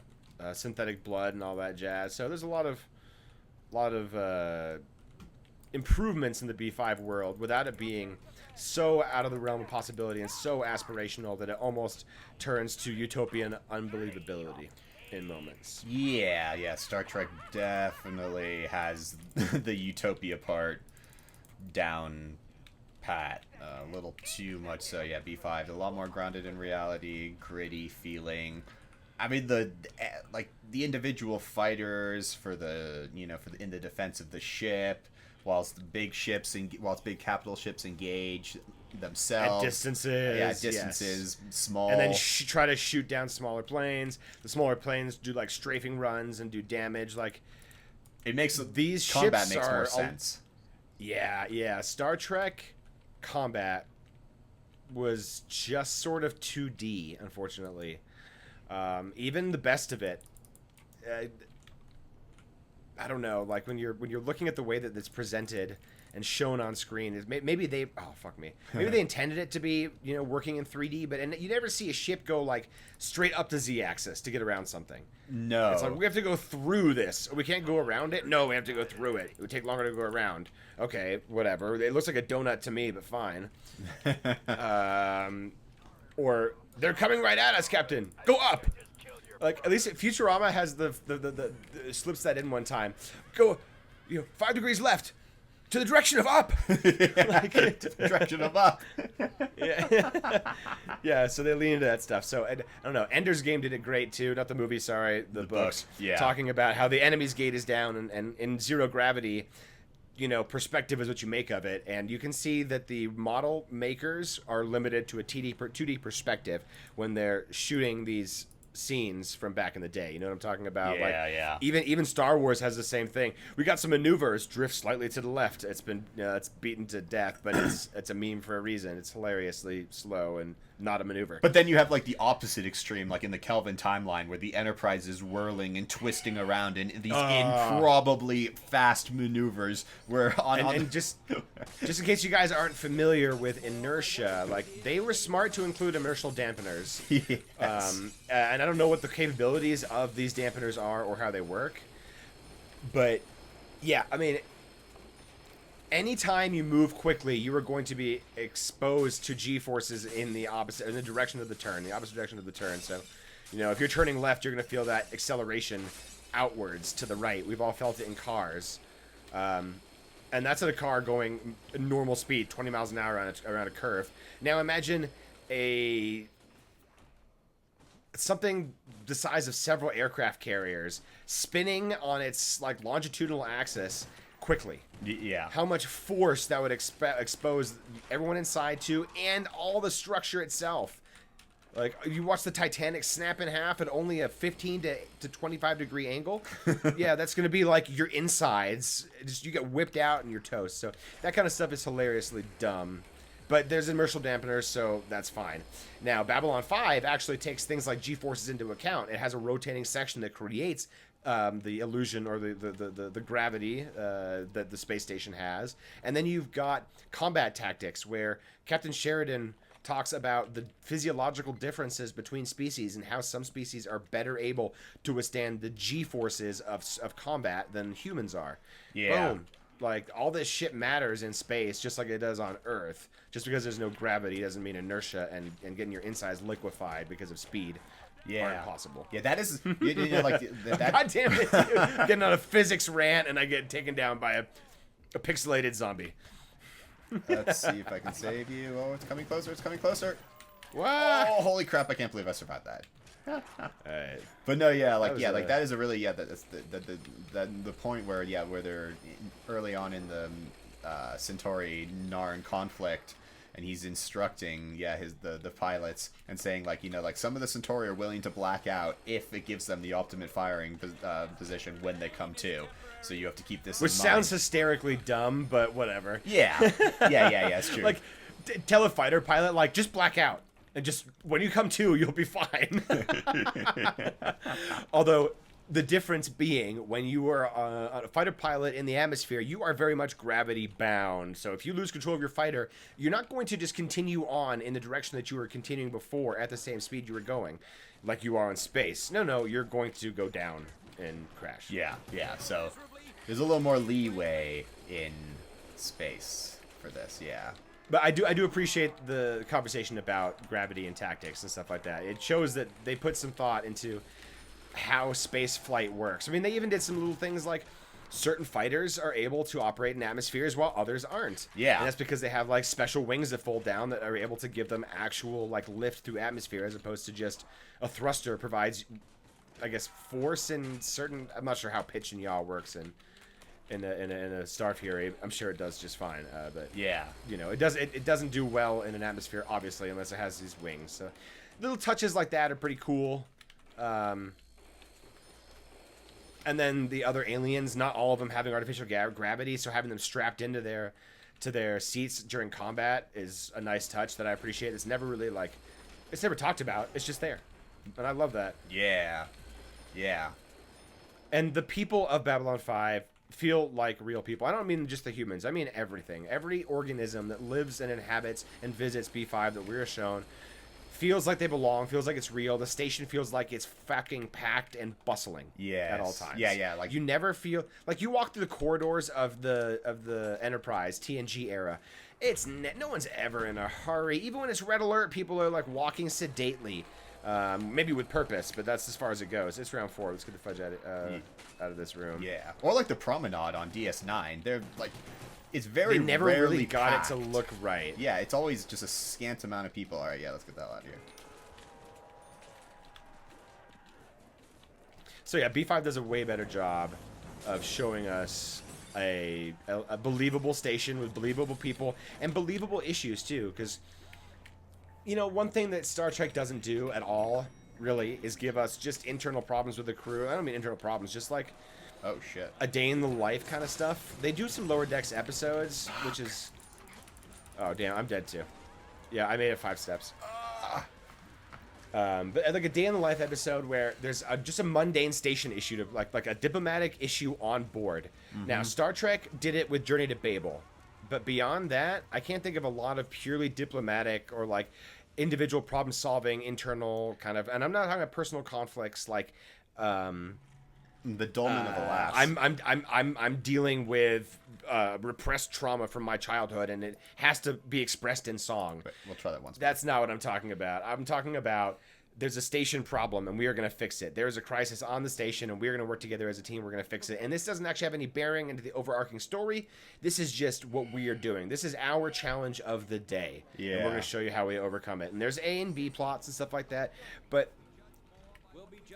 [SPEAKER 1] Synthetic blood and all that jazz. So there's a lot of improvements in the B5 world without it being so out of the realm of possibility and so aspirational that it almost turns to utopian unbelievability. in moments.
[SPEAKER 2] Yeah. Star Trek definitely has the utopia part down pat. A little too much so. Yeah, B5. A lot more grounded in reality, gritty feeling. I mean, the individual fighters for the in the defense of the ship, whilst big capital ships engage themselves
[SPEAKER 1] At distances,
[SPEAKER 2] small,
[SPEAKER 1] and then try to shoot down smaller planes. The smaller planes do like strafing runs and do damage. Like
[SPEAKER 2] it makes
[SPEAKER 1] these
[SPEAKER 2] combat
[SPEAKER 1] ships
[SPEAKER 2] makes
[SPEAKER 1] are
[SPEAKER 2] more sense.
[SPEAKER 1] Yeah. Star Trek combat was just sort of 2D, unfortunately. Even the best of it, I don't know. Like when you're looking at the way that it's presented and shown on screen, is maybe they maybe they intended it to be working in 3D, but you never see a ship go like straight up to Z-axis to get around something.
[SPEAKER 2] No,
[SPEAKER 1] it's like we have to go through this. We can't go around it. No, we have to go through it. It would take longer to go around. Okay, whatever. It looks like a donut to me, but fine. Or they're coming right at us, Captain. Go up. Like at least Futurama has the slips that in one time. Go, 5 degrees left. To the direction of up.
[SPEAKER 2] Direction of up.
[SPEAKER 1] Yeah. So they lean into that stuff. So I don't know. Ender's Game did it great too. Not the movie, sorry, the books.
[SPEAKER 2] Yeah.
[SPEAKER 1] Talking about how the enemy's gate is down and in zero gravity, perspective is what you make of it, and you can see that the model makers are limited to a 2D perspective when they're shooting these scenes from back in the day. You know what I'm talking about?
[SPEAKER 2] Yeah.
[SPEAKER 1] Even Star Wars has the same thing. We got some maneuvers, drift slightly to the left. It's been it's beaten to death, but it's a meme for a reason. It's hilariously slow and not a maneuver.
[SPEAKER 2] But then you have like the opposite extreme, like in the Kelvin timeline, where the Enterprise is whirling and twisting around in these improbably fast maneuvers. Where
[SPEAKER 1] just in case you guys aren't familiar with inertia, like they were smart to include inertial dampeners.
[SPEAKER 2] Yes.
[SPEAKER 1] And I don't know what the capabilities of these dampeners are or how they work, but yeah, I mean, anytime you move quickly, you are going to be exposed to G-forces in the direction of the turn, the opposite direction of the turn. So, if you're turning left, you're going to feel that acceleration outwards to the right. We've all felt it in cars. And that's at a car going normal speed, 20 miles an hour around a curve. Now imagine something the size of several aircraft carriers spinning on its like longitudinal axis quickly.
[SPEAKER 2] Yeah.
[SPEAKER 1] How much force that would expose everyone inside to, and all the structure itself. Like, you watch the Titanic snap in half at only a 15 to 25 degree angle. Yeah, that's going to be like your insides. You get whipped out and you're toast. So that kind of stuff is hilariously dumb. But there's inertial dampeners, so that's fine. Now, Babylon 5 actually takes things like G-forces into account. It has a rotating section that creates the illusion or the gravity that the space station has. And then you've got combat tactics, where Captain Sheridan talks about the physiological differences between species and how some species are better able to withstand the G-forces of combat than humans are.
[SPEAKER 2] Yeah.
[SPEAKER 1] Boom. Like, all this shit matters in space just like it does on Earth. Just because there's no gravity doesn't mean inertia and getting your insides liquified because of speed aren't possible.
[SPEAKER 2] Yeah, that is... like that...
[SPEAKER 1] God damn it, dude. Getting on a physics rant and I get taken down by a pixelated zombie.
[SPEAKER 2] Let's see if I can save you. Oh, it's coming closer. It's coming closer.
[SPEAKER 1] What?
[SPEAKER 2] Oh, holy crap. I can't believe I survived that.
[SPEAKER 1] Alright.
[SPEAKER 2] But no, that is a really, that's the point where, where they're early on in the Centauri Narn conflict, and he's instructing, the pilots and saying, like, some of the Centauri are willing to black out if it gives them the optimum firing position when they come to. So you have to keep this in mind.
[SPEAKER 1] Which sounds hysterically dumb, but whatever.
[SPEAKER 2] Yeah, it's true.
[SPEAKER 1] Like, tell a fighter pilot, like, just black out. And just, when you come to, you'll be fine. Although, the difference being, when you are a fighter pilot in the atmosphere, you are very much gravity bound. So if you lose control of your fighter, you're not going to just continue on in the direction that you were continuing before at the same speed you were going, like you are in space. No, you're going to go down and crash.
[SPEAKER 2] Yeah. So there's a little more leeway in space for this, yeah.
[SPEAKER 1] But I do appreciate the conversation about gravity and tactics and stuff like that. It shows that they put some thought into how space flight works. I mean, they even did some little things like certain fighters are able to operate in atmospheres while others aren't.
[SPEAKER 2] Yeah.
[SPEAKER 1] And that's because they have like special wings that fold down that are able to give them actual like lift through atmosphere, as opposed to just a thruster provides, I guess, force in certain. I'm not sure how pitch and yaw works in a Star Fury. I'm sure it does just fine, but
[SPEAKER 2] Yeah.
[SPEAKER 1] you know, it doesn't do well in an atmosphere, obviously, unless it has these wings. So little touches like that are pretty cool. And then the other aliens, not all of them having artificial gravity, so having them strapped into their seats during combat is a nice touch that I appreciate. It's never really like, it's never talked about. It's just there, and I love that.
[SPEAKER 2] Yeah. Yeah.
[SPEAKER 1] And the people of Babylon 5 feel like real people. I don't mean just the humans. I mean everything. Every organism that lives and inhabits and visits B5 that we're shown feels like they belong, feels like it's real. The station feels like it's fucking packed and bustling at all times.
[SPEAKER 2] Yeah. Like,
[SPEAKER 1] you never feel like you walk through the corridors of the Enterprise TNG era. No one's ever in a hurry. Even when it's red alert, people are like walking sedately, maybe with purpose, but that's as far as it goes. It's round 4. Let's get the fudge out of this room.
[SPEAKER 2] Yeah. Or like the promenade on DS9. They're like, it's very
[SPEAKER 1] They never
[SPEAKER 2] rarely
[SPEAKER 1] really got
[SPEAKER 2] packed.
[SPEAKER 1] it to look right.
[SPEAKER 2] Yeah, it's always just a scant amount of people. All right, yeah, let's get the hell out of here.
[SPEAKER 1] So yeah, B5 does a way better job of showing us a believable station with believable people and believable issues too. Because, you know, one thing that Star Trek doesn't do at all, really, is give us just internal problems with the crew. I don't mean internal problems, just like
[SPEAKER 2] Oh shit.
[SPEAKER 1] a day in the life kind of stuff. They do some Lower Decks episodes, which is... Oh, damn, I'm dead too. Yeah, I made it 5 steps. But like a day in the life episode where there's just a mundane station issue, to like a diplomatic issue on board. Now, Star Trek did it with Journey to Babel. But beyond that, I can't think of a lot of purely diplomatic or like individual problem solving, internal kind of... And I'm not talking about personal conflicts like...
[SPEAKER 2] The dolmen of the last.
[SPEAKER 1] I'm dealing with repressed trauma from my childhood, and it has to be expressed in song.
[SPEAKER 2] Wait, we'll try that once.
[SPEAKER 1] That's not what I'm talking about. I'm talking about there's a station problem, and we are going to fix it. There's a crisis on the station, and we're going to work together as a team. We're going to fix it. And this doesn't actually have any bearing into the overarching story. This is just what we are doing. This is our challenge of the day.
[SPEAKER 2] Yeah.
[SPEAKER 1] And we're going to show you how we overcome it. And there's A and B plots and stuff like that, but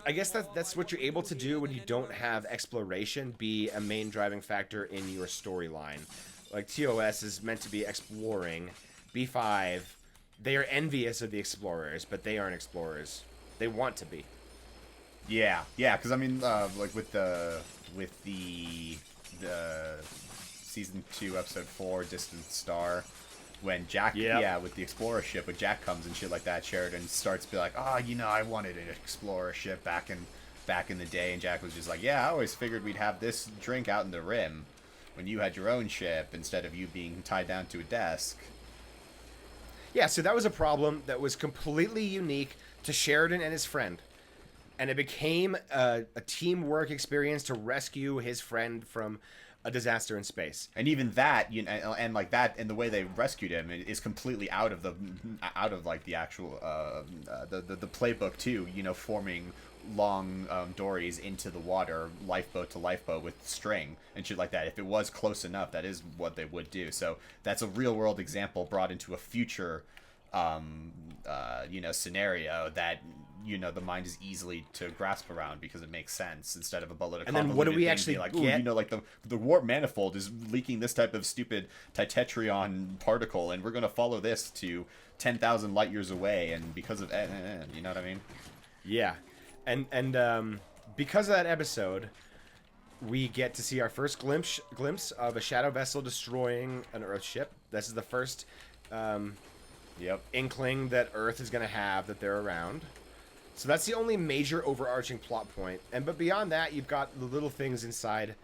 [SPEAKER 1] I guess that's what you're able to do when you don't have exploration be a main driving factor in your storyline. Like TOS is meant to be exploring. B5, they are envious of the explorers, but they aren't explorers. They want to be.
[SPEAKER 2] Yeah, because I mean, like with the season 2 episode 4 Distant Star, when Jack, with the explorer ship, when Jack comes and shit like that, Sheridan starts to be like, I wanted an explorer ship back in the day, and Jack was just like, I always figured we'd have this drink out in the rim when you had your own ship instead of you being tied down to a desk.
[SPEAKER 1] Yeah, so that was a problem that was completely unique to Sheridan and his friend. And it became a teamwork experience to rescue his friend from a disaster in space.
[SPEAKER 2] And even that, you know, and like that, and the way they rescued him is completely out of like the actual the playbook too. You know, forming long dories into the water, lifeboat to lifeboat with string and shit like that. If it was close enough, that is what they would do. So that's a real world example brought into a future, scenario that, you know, the mind is easily to grasp around because it makes sense instead of a bullet.
[SPEAKER 1] And then what do we actually
[SPEAKER 2] like,
[SPEAKER 1] get?
[SPEAKER 2] You know, like the warp manifold is leaking this type of stupid Titetrion particle, and we're going to follow this to 10,000 light years away, and because of you know what I mean?
[SPEAKER 1] Yeah, and because of that episode, we get to see our first glimpse of a shadow vessel destroying an Earth ship. This is the first inkling that Earth is going to have that they're around. So that's the only major overarching plot point. But beyond that, you've got the little things inside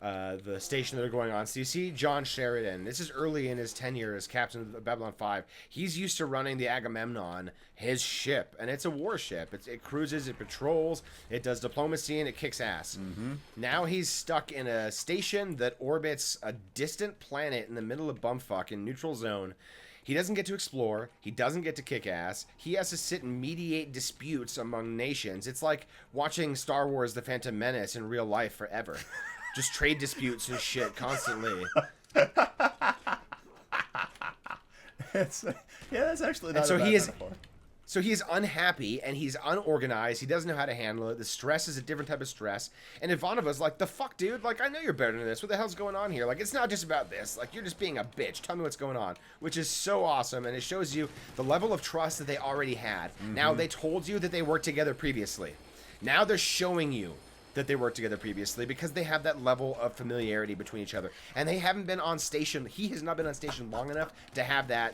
[SPEAKER 1] the station that are going on. So you see John Sheridan. This is early in his tenure as captain of Babylon 5. He's used to running the Agamemnon, his ship. And it's a warship. It cruises, it patrols, it does diplomacy, and it kicks ass. Mm-hmm. Now he's stuck in a station that orbits a distant planet in the middle of bumfuck in neutral zone. He doesn't get to explore. He doesn't get to kick ass. He has to sit and mediate disputes among nations. It's like watching Star Wars: The Phantom Menace in real life forever. Just trade disputes and shit constantly.
[SPEAKER 2] That's actually not
[SPEAKER 1] so
[SPEAKER 2] a bad metaphor.
[SPEAKER 1] So he is unhappy and he's unorganized. He doesn't know how to handle it. The stress is a different type of stress. And Ivanova's like, the fuck, dude? Like, I know you're better than this. What the hell's going on here? Like, it's not just about this. Like, you're just being a bitch. Tell me what's going on. Which is so awesome. And it shows you the level of trust that they already had. Mm-hmm. Now, they told you that they worked together previously. Now they're showing you that they worked together previously because they have that level of familiarity between each other. And they haven't been on station. He has not been on station long enough to have that.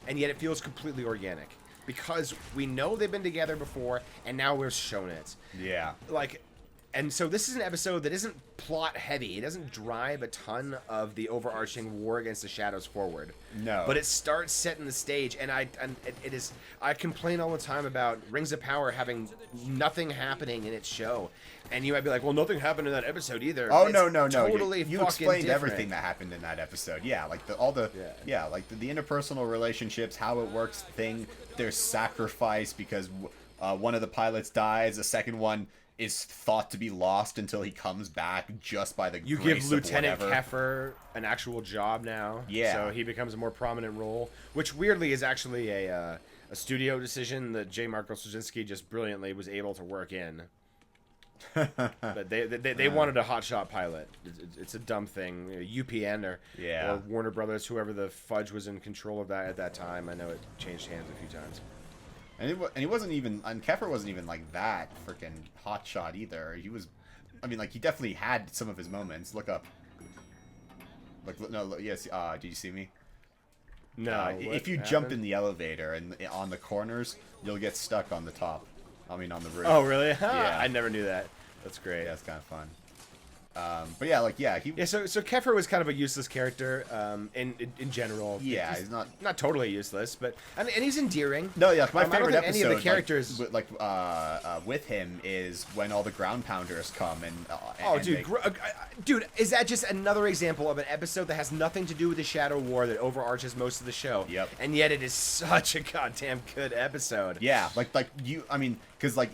[SPEAKER 1] And yet it feels completely organic. Because we know they've been together before, and now we're shown it.
[SPEAKER 2] Yeah.
[SPEAKER 1] Like, and so this is an episode that isn't plot heavy. It doesn't drive a ton of the overarching war against the shadows forward.
[SPEAKER 2] No.
[SPEAKER 1] But it starts setting the stage, and it is. I complain all the time about Rings of Power having nothing happening in its show, and you might be like, well, nothing happened in that episode either.
[SPEAKER 2] Oh,
[SPEAKER 1] it's
[SPEAKER 2] no.
[SPEAKER 1] Totally
[SPEAKER 2] you
[SPEAKER 1] fucking
[SPEAKER 2] explained
[SPEAKER 1] different.
[SPEAKER 2] everything that happened in that episode. Yeah, like the interpersonal relationships, how it works thing. There's sacrifice because one of the pilots dies. The second one is thought to be lost until he comes back just by the
[SPEAKER 1] you
[SPEAKER 2] grace
[SPEAKER 1] give Lieutenant
[SPEAKER 2] of whatever.
[SPEAKER 1] Keffer an actual job now.
[SPEAKER 2] Yeah.
[SPEAKER 1] So he becomes a more prominent role, which weirdly is actually a studio decision that J. Marco Straczynski just brilliantly was able to work in. But they wanted a hotshot pilot. It's a dumb thing. UPN or Warner Brothers, whoever the fudge was in control of that at that time. I know it changed hands a few times.
[SPEAKER 2] And he wasn't even, and Keffer wasn't even like that freaking hotshot either. He was, I mean, like he definitely had some of his moments. Look up. Yes. Did you see me?
[SPEAKER 1] No.
[SPEAKER 2] If you jump in the elevator and on the corners, you'll get stuck on the top. I mean, on the roof.
[SPEAKER 1] Oh, really?
[SPEAKER 2] Yeah.
[SPEAKER 1] I never knew that. That's great.
[SPEAKER 2] Yeah, it's kind of fun. But yeah, like
[SPEAKER 1] So Keffer was kind of a useless character in general.
[SPEAKER 2] Yeah, he's not
[SPEAKER 1] totally useless, but and he's endearing.
[SPEAKER 2] No, yeah, my favorite episode.
[SPEAKER 1] Any of the characters
[SPEAKER 2] with him is when all the ground pounders come
[SPEAKER 1] dude, is that just another example of an episode that has nothing to do with the Shadow War that overarches most of the show?
[SPEAKER 2] Yep.
[SPEAKER 1] And yet it is such a goddamn good episode.
[SPEAKER 2] Yeah, because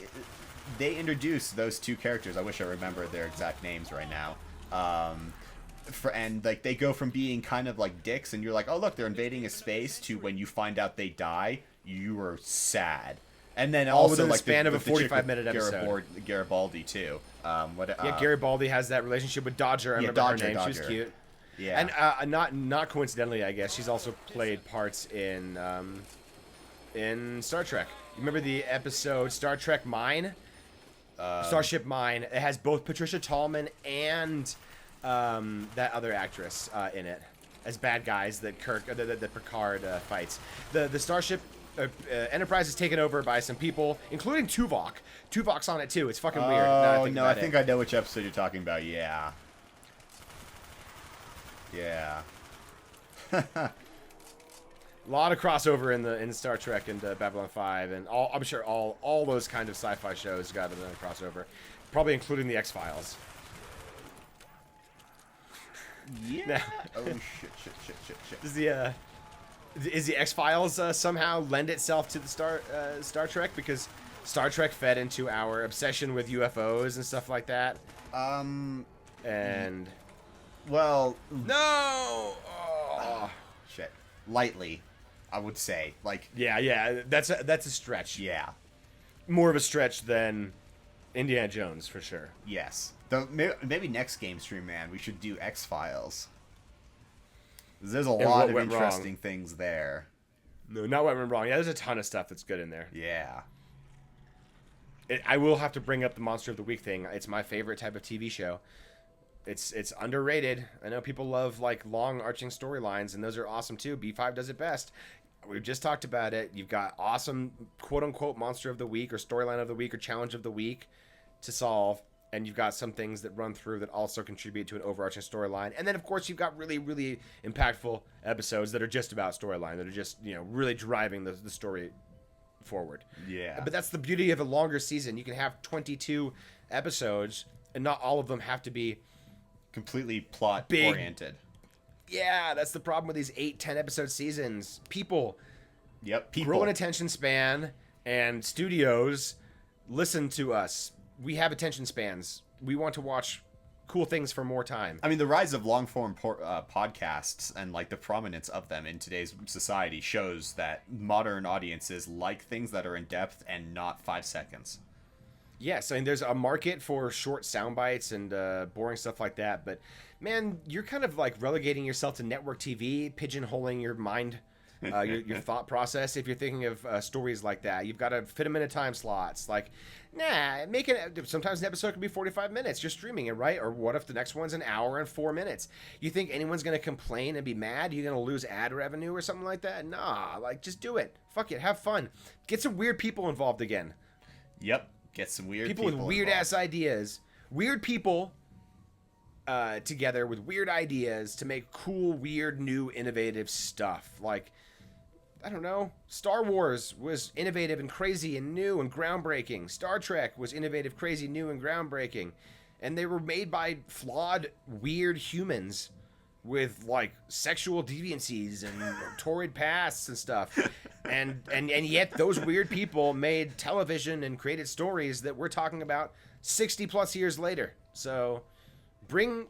[SPEAKER 2] they introduce those two characters. I wish I remembered their exact names right now. And they go from being kind of like dicks, and you're like, oh look, they're invading a space, to when you find out they die, you are sad. And then
[SPEAKER 1] all
[SPEAKER 2] also
[SPEAKER 1] within the
[SPEAKER 2] like
[SPEAKER 1] span of a 45-minute episode.
[SPEAKER 2] Garibaldi too.
[SPEAKER 1] Garibaldi has that relationship with Dodger. I remember her name.
[SPEAKER 2] Dodger.
[SPEAKER 1] She was cute.
[SPEAKER 2] Yeah.
[SPEAKER 1] And not coincidentally, I guess she's also played parts in Star Trek. You remember the episode Star Trek Mine? Starship Mine. It has both Patricia Tallman and that other actress in it as bad guys that Picard fights. The Starship Enterprise is taken over by some people, including Tuvok. Tuvok's on it too. It's fucking weird.
[SPEAKER 2] I think I know which episode you're talking about. Yeah. Yeah.
[SPEAKER 1] A lot of crossover in Star Trek and Babylon 5, and I'm sure all those kind of sci-fi shows got a crossover, probably including the X-Files.
[SPEAKER 2] Yeah.
[SPEAKER 1] Now,
[SPEAKER 2] oh shit.
[SPEAKER 1] Is the X-Files somehow lend itself to the Star Trek, because Star Trek fed into our obsession with UFOs and stuff like that? And
[SPEAKER 2] well,
[SPEAKER 1] no. Oh.
[SPEAKER 2] Shit. Lightly, I would say. Like,
[SPEAKER 1] yeah, that's a stretch.
[SPEAKER 2] Yeah,
[SPEAKER 1] more of a stretch than Indiana Jones for sure.
[SPEAKER 2] Yes. Maybe next game stream, man, we should do X-Files. There's a lot of interesting things there.
[SPEAKER 1] No, not what went wrong. Yeah, there's a ton of stuff that's good in there.
[SPEAKER 2] Yeah.
[SPEAKER 1] I will have to bring up the Monster of the Week thing. It's my favorite type of TV show. It's underrated. I know people love like long arching storylines, and those are awesome too. B5 does it best. We've just talked about it. You've got awesome quote unquote Monster of the Week or storyline of the week or challenge of the week to solve, and you've got some things that run through that also contribute to an overarching storyline. And then of course you've got really, really impactful episodes that are just about storyline, that are just, really driving the story forward.
[SPEAKER 2] Yeah.
[SPEAKER 1] But that's the beauty of a longer season. You can have 22 episodes, and not all of them have to be
[SPEAKER 2] completely plot
[SPEAKER 1] big,
[SPEAKER 2] oriented.
[SPEAKER 1] Yeah, that's the problem with these 8-10 episode seasons. People
[SPEAKER 2] Yep,
[SPEAKER 1] grow an attention span, and studios listen to us. We have attention spans. We want to watch cool things for more time.
[SPEAKER 2] I mean, the rise of long-form podcasts and like the prominence of them in today's society shows that modern audiences like things that are in depth and not 5 seconds.
[SPEAKER 1] Yes, I mean, there's a market for short sound bites and boring stuff like that. But man, you're kind of like relegating yourself to network TV, pigeonholing your mind, your thought process. If you're thinking of stories like that, you've got to fit them into time slots. Like, nah, sometimes an episode can be 45 minutes. You're streaming it, right? Or what if the next one's an hour and 4 minutes? You think anyone's gonna complain and be mad? You're gonna lose ad revenue or something like that? Nah, like just do it. Fuck it, have fun. Get some weird people involved again.
[SPEAKER 2] Yep. Get some weird
[SPEAKER 1] people with weird ass ideas. Weird people together with weird ideas to make cool, weird, new, innovative stuff. Like, I don't know. Star Wars was innovative and crazy and new and groundbreaking. Star Trek was innovative, crazy, new, and groundbreaking. And they were made by flawed, weird humans with like sexual deviancies and torrid pasts and stuff, and yet those weird people made television and created stories that we're talking about 60 plus years later. So bring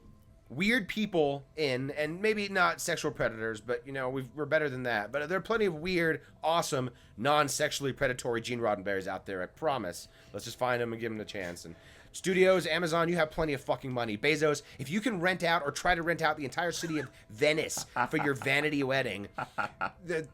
[SPEAKER 1] weird people in, and maybe not sexual predators, but you know, we're better than that. But there are plenty of weird, awesome, non-sexually predatory Gene Roddenberrys out there, I promise. Let's just find them and give them a chance. And studios, Amazon, you have plenty of fucking money. Bezos, if you can rent out or try to rent out the entire city of Venice for your vanity wedding,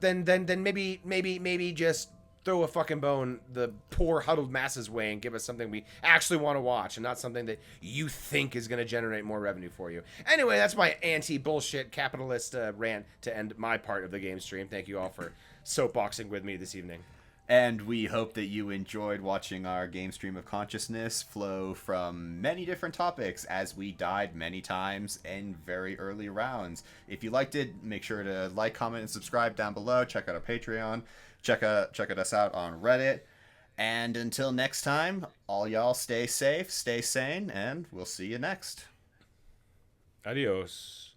[SPEAKER 1] then maybe just throw a fucking bone the poor huddled masses way and give us something we actually want to watch and not something that you think is going to generate more revenue for you. Anyway, that's my anti-bullshit capitalist rant to end my part of the game stream. Thank you all for soapboxing with me this evening.
[SPEAKER 2] And we hope that you enjoyed watching our game stream of consciousness flow from many different topics as we died many times in very early rounds. If you liked it, make sure to like, comment, and subscribe down below. Check out our Patreon. Check us out on Reddit. And until next time, all y'all stay safe, stay sane, and we'll see you next.
[SPEAKER 1] Adios.